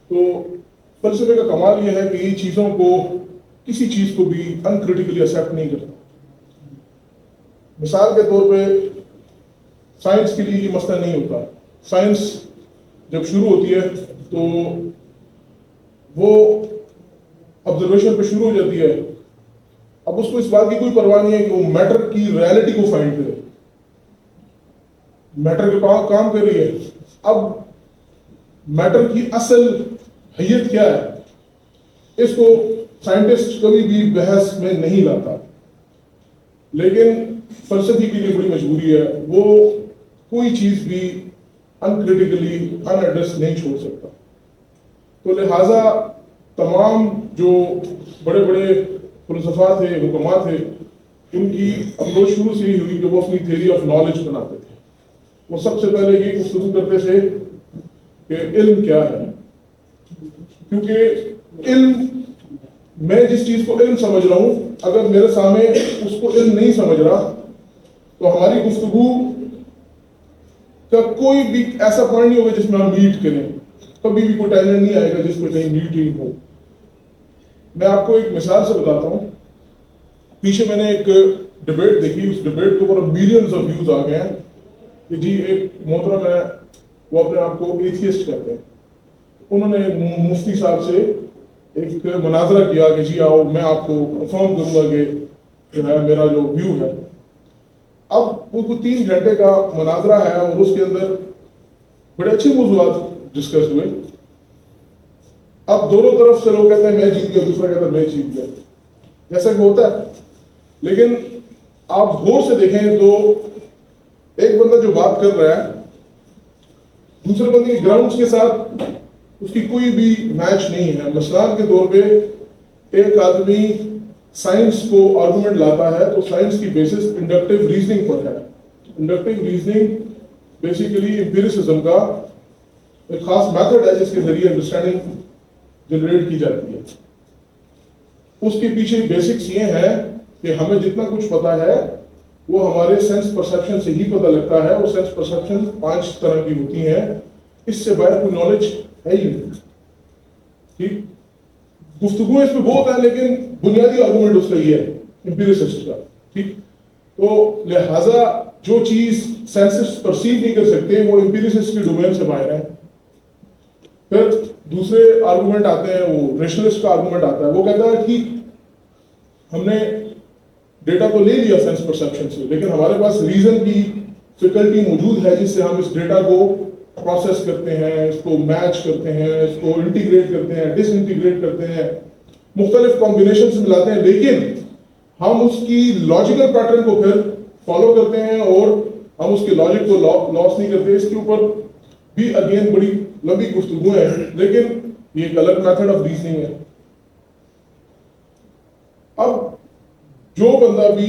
تو فلسفے کا کمال یہ ہے کہ یہ چیزوں کو، کسی چیز کو بھی انکریٹیکلی ایکسیپٹ نہیں کرتا. مثال کے طور پہ سائنس کے لیے یہ مسئلہ نہیں ہوتا. سائنس جب شروع ہوتی ہے تو وہ آبزرویشن پہ شروع ہو جاتی ہے. اب اس کو اس بات کی کوئی پرواہ نہیں ہے کہ وہ میٹر کی ریالٹی کو فائنڈ کرے، میٹر کے پاس کام کر رہی ہے. اب میٹر کی اصل حیت کیا ہے، اس کو سائنٹسٹ کبھی بھی بحث میں نہیں لاتا. لیکن فلسفی کے لیے بڑی مجبوری ہے، وہ کوئی چیز بھی انکریٹیکلی ان ایڈریس نہیں چھوڑ سکتا. تو لہٰذا تمام جو بڑے بڑے فلسفہ تھے، حکمات تھے، ان کی اپروچ شروع سے ہی ہوئی کہ وہ اپنی تھیوری آف نالج بناتے تھے. وہ سب سے پہلے یہ گفتگو کرتے تھے کہ علم کیا ہے، کیونکہ علم، میں جس چیز کو علم سمجھ رہا ہوں، اگر میرے سامنے اس کو علم نہیں سمجھ رہا تو ہماری گفتگو کا کوئی بھی ایسا پوائنٹ نہیں ہوگا جس میں ہم میٹ کریں. کبھی بھی کوئی ٹیلنٹ نہیں آئے گا جس میں کہیں میٹنگ ہو. میں آپ کو ایک مثال سے بتاتا ہوں. پیچھے میں نے ایک ڈبیٹ دیکھی، اس ڈبیٹ کے اوپر ملینز آف ویوز آ گئے ہیں کہ جی ایک محترم ہے، وہ اپنے آپ کو ایتھیسٹ کہتے ہیں. انہوں نے مفتی صاحب سے ایک مناظرہ کیا کہ جی آؤ میں آپ کو انفارم کروں گا کہ جو ہے میرا جو ویو ہے. اب وہ 3 گھنٹے کا مناظرہ ہے اور اس کے اندر بڑے اچھے موضوعات ڈسکس ہوئے. اب دونوں طرف سے لوگ کہتے ہیں میں جیت گیا، دوسرا کہتا ہے میں جیت گیا، جیسا کہ ہوتا ہے. لیکن آپ غور سے دیکھیں تو ایک بندہ جو بات کر رہا ہے، دوسرے بندے کے گراؤنڈز کے ساتھ اس کی کوئی بھی میچ نہیں ہے. مثال کے طور پہ ایک آدمی سائنس کو آرگومنٹ لاتا ہے تو سائنس کی بیسس انڈکٹیو ریزننگ پر ہے. انڈکٹیو ریزننگ بیسیکلی امپیریسزم کا ایک خاص میتھڈ ہے جس کے ذریعے انڈرسٹینڈنگ جنریٹ کی جاتی ہے. اس کے پیچھے بیسکس یہ ہے کہ ہمیں جتنا کچھ پتا ہے وہ ہمارے سینس پرسیپشن سے ہی پتہ لگتا ہے. اور سینس پرسیپشن 5 طرح کی ہوتی ہیں، اس سے باہر کوئی نالج ہے ہی نہیں. ٹھیک، گفتگو اس پہ بہت ہے لیکن بنیادی آرگومنٹ اس کا یہ ہے امپیریسسٹ کا. ٹھیک، تو لہٰذا جو چیز سینسس پرسیو نہیں کر سکتے وہ امپیریسسٹ کی ڈومین سے باہر ہے. پھر دوسرے آرگومنٹ آتے ہیں، وہ ریشنلسٹ کا آرگومنٹ آتا ہے. وہ کہتا ہے ٹھیک ہم نے ڈیٹا کو لے لیا سینس پرسیپشن سے، لیکن ہمارے پاس ریزن کی فیکلٹی موجود ہے جس سے ہم اس ڈیٹا کو پروسیس کرتے ہیں، اس کو میچ کرتے ہیں، اس کو انٹیگریٹ کرتے ہیں، ڈس انٹیگریٹ کرتے ہیں، مختلف کمبینیشنز ملاتے ہیں. لیکن ہم اس کی لاجیکل پیٹرن کو پھر فالو کرتے ہیں اور ہم اس کے لاجک کو لاس نہیں کرتے. اس کے اوپر بھی اگین بڑی لمبی گفتگو ہے، لیکن یہ ایک الگ میتھڈ آف ریزننگ ہے. اب جو بندہ بھی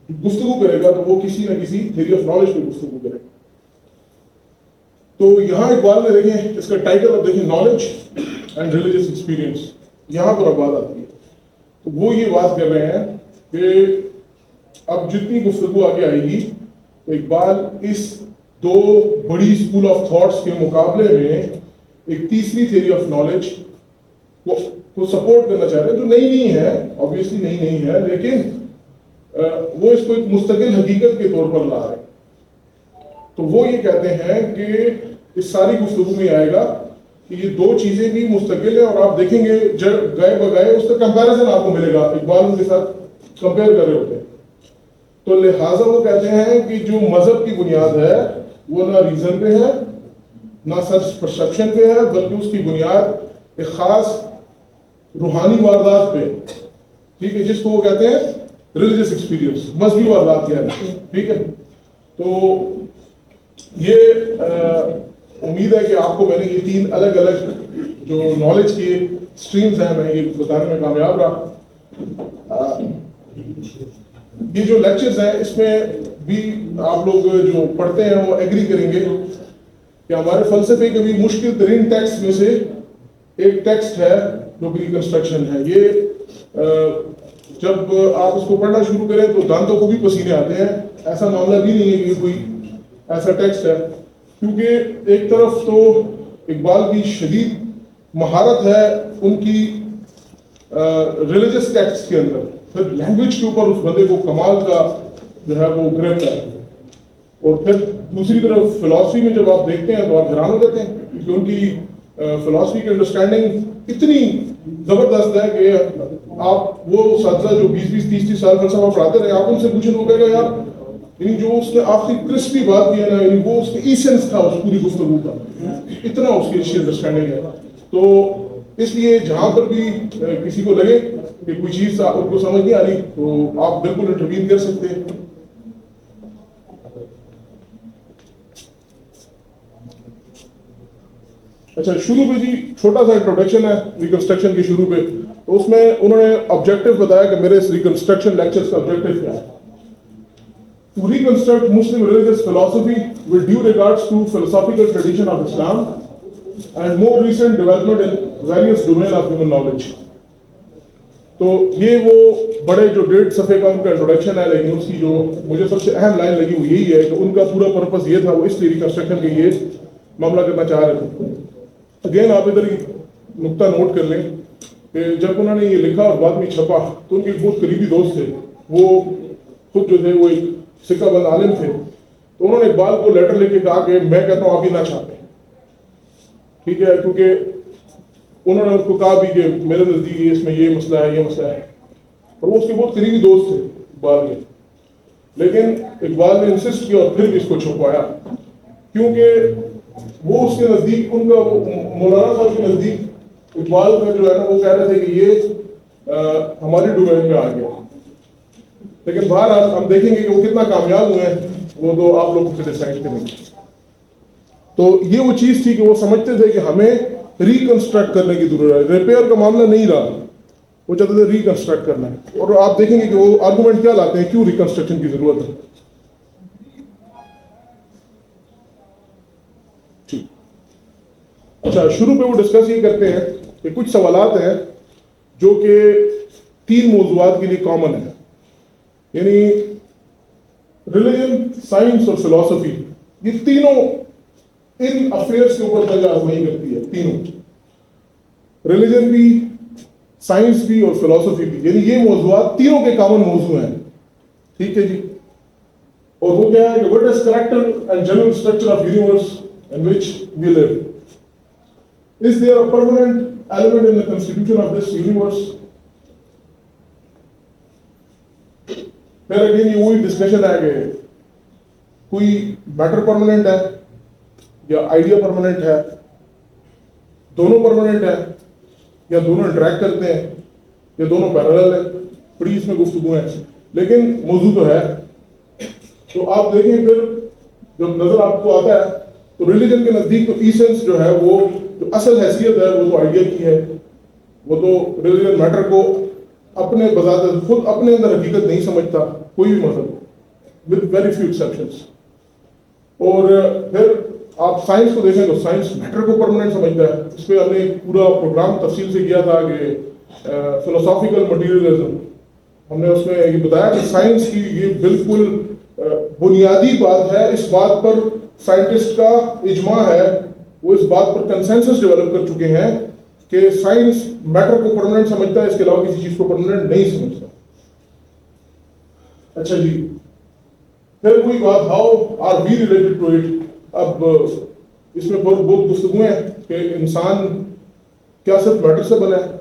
گفتگو کرے گا تو وہ کسی نہ کسی تھیوری آف نالج پہ گفتگو کرے گا. تو یہاں اقبال نے دیکھیں اس کا ٹائٹل اب دیکھیں، نالج اینڈ ریلیجیس ایکسپیرینس. یہاں پر اب بات آتی ہے تو وہ یہ بات کر رہے ہیں کہ اب جتنی گفتگو آگے آئے گی اقبال اس دو بڑی اسکول آف تھاٹس کے مقابلے میں ایک تیسری تھیوری آف نالج کو سپورٹ کرنا چاہ رہے ہیں جو نئی نہیں ہے، obviously نئی نہیں ہے، لیکن وہ اس کو ایک مستقل حقیقت کے طور پر لا رہے ہیں۔ تو وہ یہ کہتے ہیں کہ اس ساری گفتگو میں آئے گا کہ یہ دو چیزیں بھی مستقل ہیں، اور آپ دیکھیں گے جب گئے بگئے اس کا کمپیریزن آپ کو ملے گا، اقبال ان کے ساتھ کمپیئر کر رہے ہوتے ہیں۔ تو لہٰذا وہ کہتے ہیں کہ جو مذہب کی بنیاد ہے وہ نہ ریزن پہ ہے نہ سچ پرسپشن پہ ہے، بلکہ اس کی بنیاد ایک خاص روحانی واردات پہ، ٹھیک ہے، جس کو وہ کہتے ہیں ریلیجس ایکسپیرینس، مذہبی واردات کیا ہے، ٹھیک ہے۔ تو یہ امید ہے کہ آپ کو میں نے یہ تین الگ الگ جو نالج کی اسٹریمز ہیں میں یہ بتانے میں کامیاب رہا۔ یہ جو لیکچرز ہیں اس میں بھی آپ لوگ جو پڑھتے ہیں وہ ایگری کریں گے کہ ہمارے فلسفے کے بھی مشکل ترین ٹیکسٹ میں سے ایک ٹیکسٹ ہے جو ریکنسٹرکشن ہے۔ یہ جب آپ اس کو پڑھنا شروع کریں تو دانتوں کو بھی پسینے آتے ہیں، ایسا معاملہ بھی نہیں ہے کہ کوئی ایسا ٹیکسٹ ہے، کیونکہ ایک طرف تو اقبال کی شدید مہارت ہے ان کی ریلیجس ٹیکسٹ کے اندر، پھر لینگویج کے اوپر اس بندے کو کمال کا جو ہے وہ گرفت ہے، اور پھر دوسری طرف فلاسفی میں جب آپ دیکھتے ہیں تو آپ حیران ہو جاتے ہیں کیونکہ ان کی فلاسفی کی انڈرسٹینڈنگ اتنی زبردست ہے کہ آپ وہ اساتذہ جو 20-30 سال فلسفہ پڑھاتے رہے، آپ ان سے پوچھیں تو کہے گا یار یعنی جو اس نے آخری کرسپی بات کی ہے نا، یعنی وہ اس کے ایسنس تھا اس پوری گفتگو کا، اتنا اس کی اچھی انڈرسٹینڈنگ ہے۔ تو اس لیے جہاں پر بھی کسی کو لگے کہ کوئی چیز آپ کو سمجھ نہیں آ رہی تو آپ بالکل انٹروین کر سکتے ہیں۔ اچھا، شروع پہ جی چھوٹا سا انٹروڈکشن ہے ریکنسٹرکشن کے شروع پہ، تو اس میں انہوں نے آبجیکٹو بتایا کہ میرے اس ریکنسٹرکشن لیکچرز کا آبجیکٹو کیا ہے۔ To reconstruct Muslim religious philosophy with due regards to philosophical tradition of Islam and more recent development in various domains of human knowledge. تو یہ وہ بڑے جو 1.5 صفحے کا ان کا انٹروڈکشن ہے، لیکن اس کی جو مجھے سب سے اہم لائن لگی وہ یہی ہے کہ ان کا پورا پرپس یہ تھا، وہ اس لیے ریکنسٹرکشن کے یہ معاملہ کرنا چاہ رہے تھے۔ اگین آپ ادھر نقطہ نوٹ کر لیں کہ جب انہوں نے یہ لکھا اور بعد میں چھپا تو ان کے بہت قریبی دوست تھے، وہ خود جو تھے وہ ایک سکہ بند عالم تھے، تو انہوں نے اقبال کو لیٹر لکھ کے کہا کہ میں کہتا ہوں آپ ہی نہ چھاپیں، ٹھیک ہے، کیونکہ انہوں نے اس کو کہا بھی کہ میرے نزدیک اس میں یہ مسئلہ ہے، یہ مسئلہ ہے، اور وہ اس کے بہت قریبی دوست تھے اقبال کے۔ لیکن اقبال نے انسسٹ کیا اور پھر بھی اس کو چھپوایا، کیونکہ وہ اس کے نزدیک ان کا مولانا صاحب کے نزدیک اقبال کا جو ہے نا وہ کہہ رہے تھے کہ یہ ہماری ڈومین میں آ گیا، لیکن بہرحال ہم دیکھیں گے کہ وہ کتنا کامیاب ہوئے ہیں، وہ تو آپ لوگوں سے ڈیسائڈ کریں گے۔ تو یہ وہ چیز تھی کہ وہ سمجھتے تھے کہ ہمیں ریکنسٹرکٹ کرنے کی ضرورت ہے، ریپیئر کا معاملہ نہیں رہا، وہ چاہتے تھے ریکنسٹرکٹ کرنا ہے، اور آپ دیکھیں گے کہ وہ آرگومنٹ کیا لاتے ہیں کیوں ریکنسٹرکشن کی ضرورت ہے۔ ٹھیک، اچھا، شروع پہ وہ ڈسکس یہ کرتے ہیں کہ کچھ سوالات ہیں جو کہ 3 موضوعات کے لیے کامن ہیں، یعنی ریلیجن، سائنس اور فلسفی، یہ تینوں ان افیئرس کے اوپر درجہ آزمائی کرتی ہے، تینوں، ریلیجن بھی، سائنس بھی اور فلسفی بھی، یعنی یہ موضوعات تینوں کے کامن موضوع ہیں، ٹھیک ہے جی۔ اور وہ کیا ہے کہ what is character and general structure of universe in which we live? Is there a permanent element in the constitution of this universe? پھر اگین یہ وہی ڈسکشن ہے کہ کوئی میٹر پرماننٹ ہے یا آئیڈیا پرماننٹ ہے، دونوں پرماننٹ ہے یا دونوں انٹریکٹ کرتے ہیں یا دونوں پیرالل ہیں، بڑی اس میں گفتگو ہے، لیکن موضوع تو ہے۔ تو آپ دیکھیں پھر جب نظر آپ کو آتا ہے تو ریلیجن کے نزدیک تو ایسنس جو ہے وہ جو اصل حیثیت ہے وہ تو آئیڈیا کی ہے، وہ تو ریلیجن میٹر کو اپنے بذات خود اپنے اندر حقیقت نہیں سمجھتا کوئی بھی مذہب، with very few exceptions۔ اور پھر آپ سائنس کو دیکھیں تو سائنس میٹر کو پرماننٹ سمجھتا ہے۔ اس پہ ہم نے پورا پروگرام تفصیل سے کیا تھا کہ فلسافیکل مٹیریلزم، ہم نے اس میں یہ بتایا کہ سائنس کی یہ بالکل بنیادی بات ہے, اس بات پر سائنٹسٹ کا اجماع ہے, وہ اس بات پر کنسنسس ڈیولپ کر چکے ہیں کہ سائنس میٹر کو پرماننٹ سمجھتا ہے, اس کے علاوہ کسی چیز کو پرماننٹ نہیں سمجھتا. اچھا جی, پھر کوئی بات how are we related to it. اب اس میں بہت گفتگو ہیں کہ انسان کیا صرف میٹر سے بنا ہے.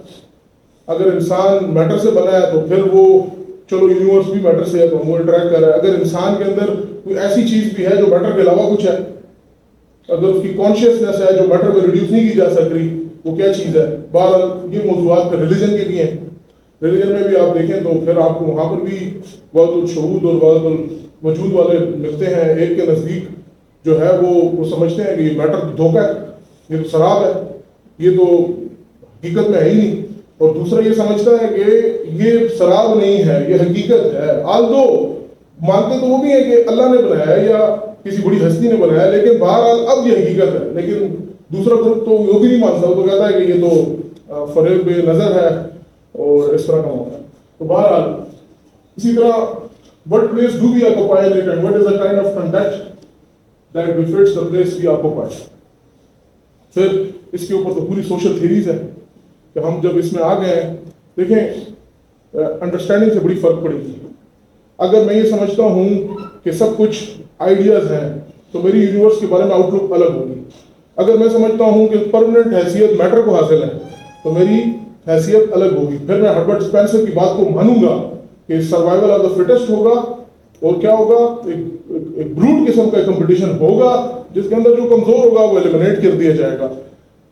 اگر انسان میٹر سے بنا ہے تو پھر وہ چلو یونیورس بھی میٹر سے ہے تو وہ انٹریکٹ کر رہا ہے. اگر انسان کے اندر کوئی ایسی چیز بھی ہے جو میٹر کے علاوہ کچھ ہے, اگر اس کی کانشیسنیس ہے جو میٹر میں ریڈیوس نہیں کی جا سکتی, وہ کیا چیز ہے. بہرحال یہ موضوعات پھر ریلیجن کے بھی ہیں. ریلیجن میں بھی آپ دیکھیں تو پھر آپ کو وہاں پر بھی وحدت الشہود اور وحدت الوجود والے ملتے ہیں. ایک کے نزدیک جو ہے وہ سمجھتے ہیں کہ یہ میٹر دھوکہ ہے, یہ تو سراب ہے, یہ تو حقیقت میں ہے ہی نہیں. اور دوسرا یہ سمجھتا ہے کہ یہ سراب نہیں ہے, یہ حقیقت ہے. آلدو مانتے تو وہ بھی ہے کہ اللہ نے بنایا ہے یا کسی بڑی ہستی نے بنایا ہے, لیکن بہرحال اب یہ حقیقت ہے. لیکن دوسرا گروپ تو وہ بھی نہیں مانتا, وہ تو کہتا ہے کہ یہ تو فریب بے نظر ہے اور اس طرح کا ہوتا ہے. تو بہرحال اسی طرح what place do we occupy in it and what is the kind of conduct that befits the place we occupy. پھر اس کے اوپر تو پوری سوشل تھیریز ہے کہ ہم جب اس میں آ گئے ہیں, دیکھیں انڈرسٹینڈنگ سے بڑی فرق پڑے گی. اگر میں یہ سمجھتا ہوں کہ سب کچھ آئیڈیاز ہیں تو میری یونیورس کے بارے میں آؤٹ لک الگ ہوگی. اگر میں سمجھتا ہوں کہ پرماننٹ حیثیت میٹر کو حاصل ہے تو میری حیثیت الگ ہوگی. پھر میں ہربرٹ اسپینسر کی بات کو مانوں گا کہ سروائیول آف دا فٹسٹ ہوگا, اور کیا ہوگا, ایک بروٹ قسم کا کمپٹیشن ہوگا جس کے اندر جو کمزور ہوگا وہ ایلیمنیٹ کر دیا جائے گا.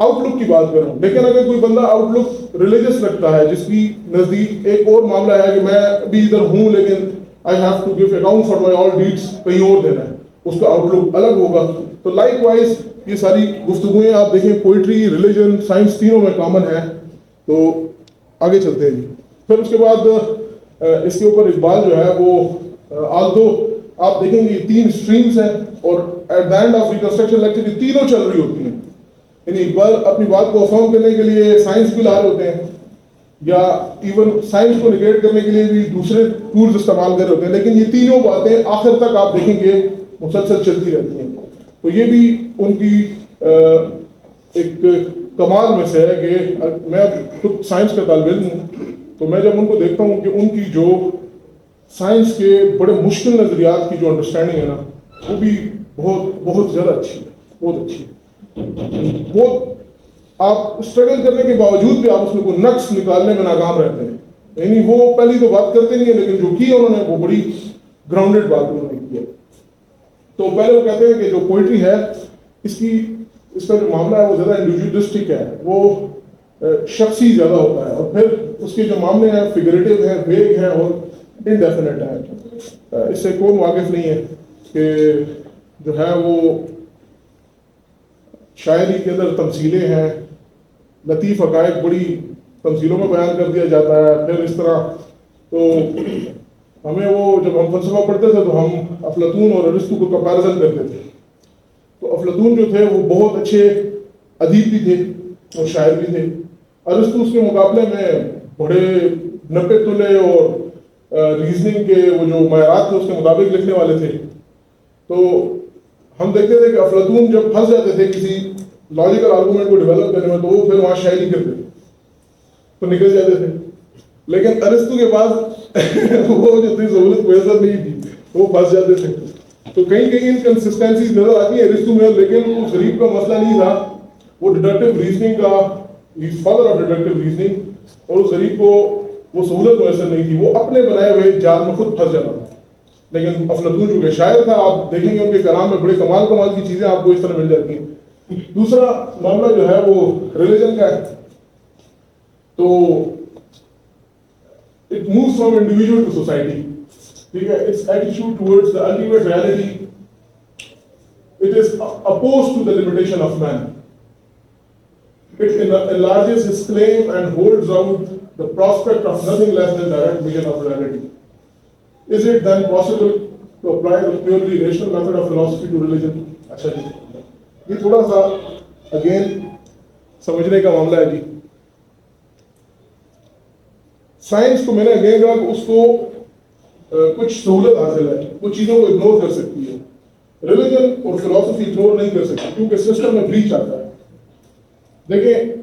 آؤٹ لک کی بات کروں, لیکن اگر کوئی بندہ آؤٹ لک ریلیجس رکھتا ہے جس کی نزدیک ایک اور معاملہ ہے کہ میں بھی ادھر ہوں لیکن I have to give account for my all deeds, کہیں اور دینا ہے, اس کا آؤٹ لک الگ ہوگا. تو لائک وائز یہ ساری گفتگویں آپ دیکھیں پوئٹری, ریلیجن, سائنس تینوں میں کامن ہے. تو آگے چلتے ہیں. پھر اس کے بعد اس کے اوپر اقبال جو ہے وہ آلدو آپ دیکھیں گے یہ 3 اسٹریمز ہیں اور at the end of reconstruction lecture یہ تینوں چل رہی ہوتی ہیں. یعنی اقبال اپنی بات کو افرم کرنے کے لیے سائنس بھی لا رہے ہوتے ہیں یا ایون سائنس کو نگیٹ کرنے کے لیے بھی دوسرے ٹولز استعمال کر رہے ہوتے ہیں, لیکن یہ تینوں باتیں آخر تک آپ دیکھیں گے مسلسل چلتی رہتی ہیں. تو یہ بھی ان کی ایک کمال میں سے ہے کہ میں خود سائنس کا طالب علم ہوں, تو میں جب ان کو دیکھتا ہوں کہ ان کی جو سائنس کے بڑے مشکل نظریات کی جو انڈرسٹینڈنگ ہے نا, وہ بھی بہت زیادہ اچھی ہے, بہت اچھی ہے. بہت آپ اسٹرگل کرنے کے باوجود بھی آپ اس میں کوئی نقص نکالنے میں ناکام رہتے ہیں. یعنی وہ پہلی تو بات کرتے نہیں ہیں, لیکن جو کی انہوں نے وہ بڑی گراؤنڈڈ بات انہوں نے کی ہے. تو پہلے وہ کہتے ہیں کہ جو پوئٹری ہے اس کا جو معاملہ ہے وہ زیادہ انڈیویجولسٹک ہے, وہ شخصی زیادہ ہوتا ہے, اور پھر اس کے جو معاملے ہیں فگریٹو ہیں, ویگ ہیں اور انڈیفینٹ ہیں. اس سے کون واقف نہیں ہے کہ جو ہے وہ شاعری کے اندر تمثیلیں ہیں, لطیف حقائق بڑی تمثیلوں میں بیان کر دیا جاتا ہے. پھر اس طرح تو ہمیں وہ جب ہم فلسفہ پڑھتے تھے تو ہم افلاطون اور ارسطو کو کمپیریزن کرتے تھے. تو افلاطون جو تھے وہ بہت اچھے ادیب بھی تھے اور شاعر بھی تھے. ارسطو اس کے مقابلے میں بڑے نپے تلے اور ریزننگ کے وہ جو معیارات تھے اس کے مطابق لکھنے والے تھے. تو ہم دیکھتے تھے کہ افلاطون جب پھنس جاتے تھے کسی لاجیکل آرگومنٹ کو ڈیولپ کرنے میں تو وہ پھر وہاں شاعری کرتے تھے تو نکل جاتے تھے. لیکن ارسطو کے پاس وہ جو تھی سہولت میسر نہیں تھی, وہ پھنس جاتے تھے. تو کہیں کہیں انکنسسٹنسیز نظر آتی ہیں ارسطو میں, لیکن اس غریب کا مسئلہ نہیں تھا. وہ ڈیڈکٹیو ریزننگ کا فادر آف ڈیڈکٹیو ریزننگ, اور اس غریب کو وہ سہولت میسر نہیں تھی, وہ اپنے بنائے ہوئے جال میں خود پھنس جاتا تھا. لیکن افلاطون جو کہ شاعر تھا, آپ دیکھیں گے ان کے کلام میں بڑے کمال کی چیزیں آپ کو اس طرح مل جاتی ہیں. دوسرا معاملہ جو ہے وہ ریلیجن کا ہے. تو it moves from individual to society. ٹھیک ہے, its attitude towards the ultimate reality, it is opposed to the limitation of man. It enlarges his claim and holds out the prospect of nothing less than direct vision of reality. Is it then possible to apply the purely rational method of philosophy to religion? اچھا جی, یہ تھوڑا سا again سمجھنے کا معاملہ ہے جی. Science کو میں نے اگین کہا کہ اس کو کچھ سہولت حاصل ہے وہ چیزوں کو اگنور کر سکتی ہے. ریلیجن اور فلاسفی اگنور نہیں کر سکتی کیونکہ سسٹم میں بریچ آتا ہے. دیکھیں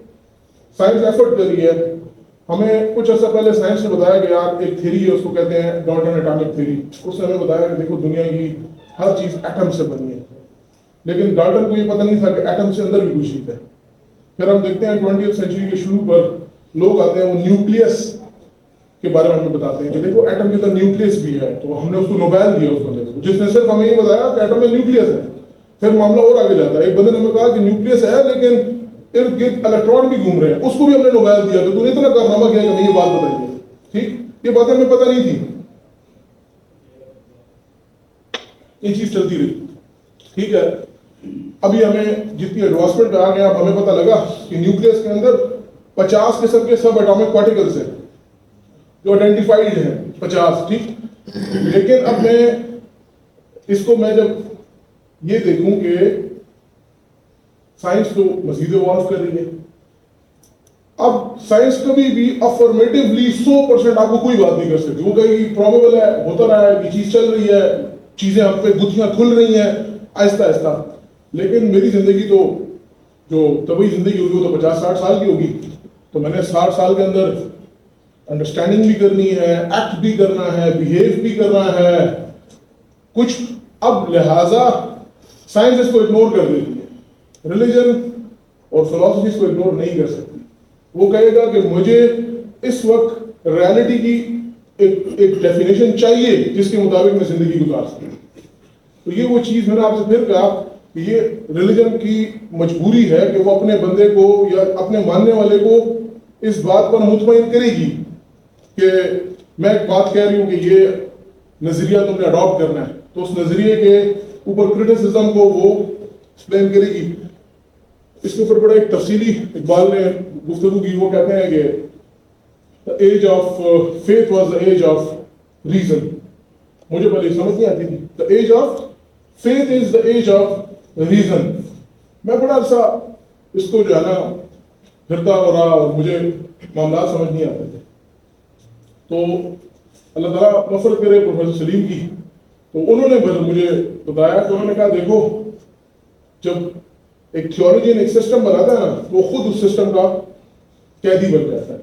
سائنس ایفرٹ کر رہی ہے. ہمیں کچھ عرصہ پہلے سائنس نے بتایا کہ یار ایک تھیری ہے اس کو کہتے ہیں ڈالٹن ایٹامک تھیری. اس نے ہمیں بتایا کہ دیکھو دنیا کی ہر چیز ایٹم سے بنی ہے. لیکن ڈالٹن کو یہ پتہ نہیں تھا کہ ایٹم سے اندر بھی کچھ چیز ہے. پھر ہم دیکھتے ہیں 20th سینچری کے شروع پر لوگ آتے ہیں وہ نیوکلیس کے بارے میں ہمیں بتاتے ہیں کہ دیکھو ایٹم کے اندر نیوکلیس بھی ہے. تو ہم نے اس کو نوبیل دیا اس بندے کو جس نے صرف ہمیں یہ بتایا کہ ایٹم میں نیوکلیس ہے. پھر معاملہ اور آگے جاتا ہے. ایک بندے نے ہمیں کہا کہ نیوکلیس ہے لیکن ارد گرد الیکٹران بھی گھوم رہے ہیں. اس کو بھی ہم نے نوبیل دیا. تو نے اتنا کارنامہ کیا کہ ہمیں یہ بات بتائیے. ٹھیک, یہ باتیں ہمیں پتہ نہیں تھی. یہ چیز چلتی رہی. ٹھیک ہے, ابھی ہمیں جتنی ایڈوانسمنٹ پہ آ گیا اب ہمیں پتہ لگا کہ نیوکلیس کے اندر 50 قسم کے سب ایٹامک پارٹیکلس ہیں جو آئیڈینٹیفائڈ ہیں 50. ٹھیک, لیکن اب میں اس کو میں جب یہ دیکھوں کہ سائنس تو مزید ایوالو کر رہی ہے. اب سائنس کبھی بھی افرمیٹیولی 100% آپ کو کوئی بات نہیں کر سکتی. وہ کہیں پروبیبل ہے, ہوتا رہا ہے, یہ چیز چل رہی ہے, چیزیں ہم پہ گتھیاں کھل رہی ہیں آہستہ آہستہ. لیکن میری زندگی تو جو طبعی زندگی ہوگی وہ تو 50-60 سال کی ہوگی. تو میں نے 60 سال کے اندر انڈرسٹینڈنگ بھی کرنی ہے, ایکٹ بھی کرنا ہے, بیہیو بھی کرنا ہے کچھ. اب لہٰذا سائنس اس کو اگنور کر دیتی ہے. ریلیجن اور فلاسفی اس کو اگنور نہیں کر سکتی. وہ کہے گا کہ مجھے اس وقت ریالٹی کی ایک ڈیفینیشن چاہیے جس کے مطابق میں زندگی گزار سکوں. تو یہ وہ چیز میں نے آپ سے پھر کہا کہ یہ ریلیجن کی مجبوری ہے کہ وہ اپنے بندے کو یا اپنے ماننے والے کو اس بات پر مطمئن کرے گی کہ میں ایک بات کہہ رہی ہوں کہ یہ نظریہ تم نے اڈاپٹ کرنا ہے. تو اس نظریے کے اوپر کرٹیسزم کو وہ ایکسپلین کرے گی. اس کے اوپر بڑا ایک تفصیلی اقبال نے گفتگو کی. وہ کہتے ہیں کہ the age of faith was the age of reason. مجھے پہلے سمجھ نہیں آتی تھی. the age of faith is the age of reason. میں بڑا عرصہ اس کو جو ہے نا پھرتا ہو رہا اور مجھے معاملات سمجھ نہیں آتے تھے. تو اللہ تعالیٰ مغفرت کرے پروفیسر سلیم کی. تو انہوں نے مجھے بتایا کہ انہوں نے کہا دیکھو جب ایک تھیولوجین ایک سسٹم بناتا ہے نا تو وہ خود اس سسٹم کا قیدی بن جاتا ہے.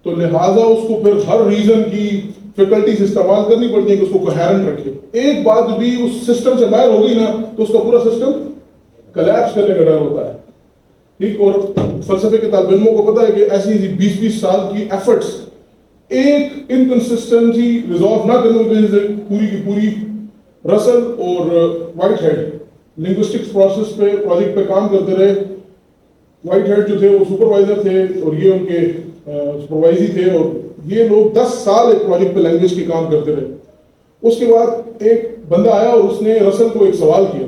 تو لہٰذا اس کو پھر ہر ریزن کی فیکلٹیز استعمال کرنی پڑتی ہے کہ اس کو کوہیرنٹ رکھے. ایک بات بھی اس سسٹم سے باہر ہوگی نا تو اس کا پورا سسٹم کلیپس کرنے کا ڈر ہوتا ہے. ٹھیک, اور فلسفے کے طالب علموں کو پتا ہے کہ ایسی 20-20 سال کی ایفرٹس ایک انکنسسٹنسی ریزالو نہ کرنے کی وجہ سے پوری کی پوری رسل اور وائٹ ہیڈ لنگوسٹکس پروسیس پہ پروجیکٹ پہ کام کرتے رہے. وائٹ ہیڈ جو تھے وہ سپروائزر تھے اور یہ ان کے سپروائزی تھے, اور یہ لوگ 10 سال ایک پروجیکٹ پہ لینگویج کے کام کرتے رہے. اس کے بعد ایک بندہ آیا اور اس نے رسل کو ایک سوال کیا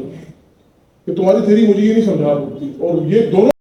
کہ تمہاری تھیری مجھے یہ نہیں سمجھا سکتی. اور یہ دونوں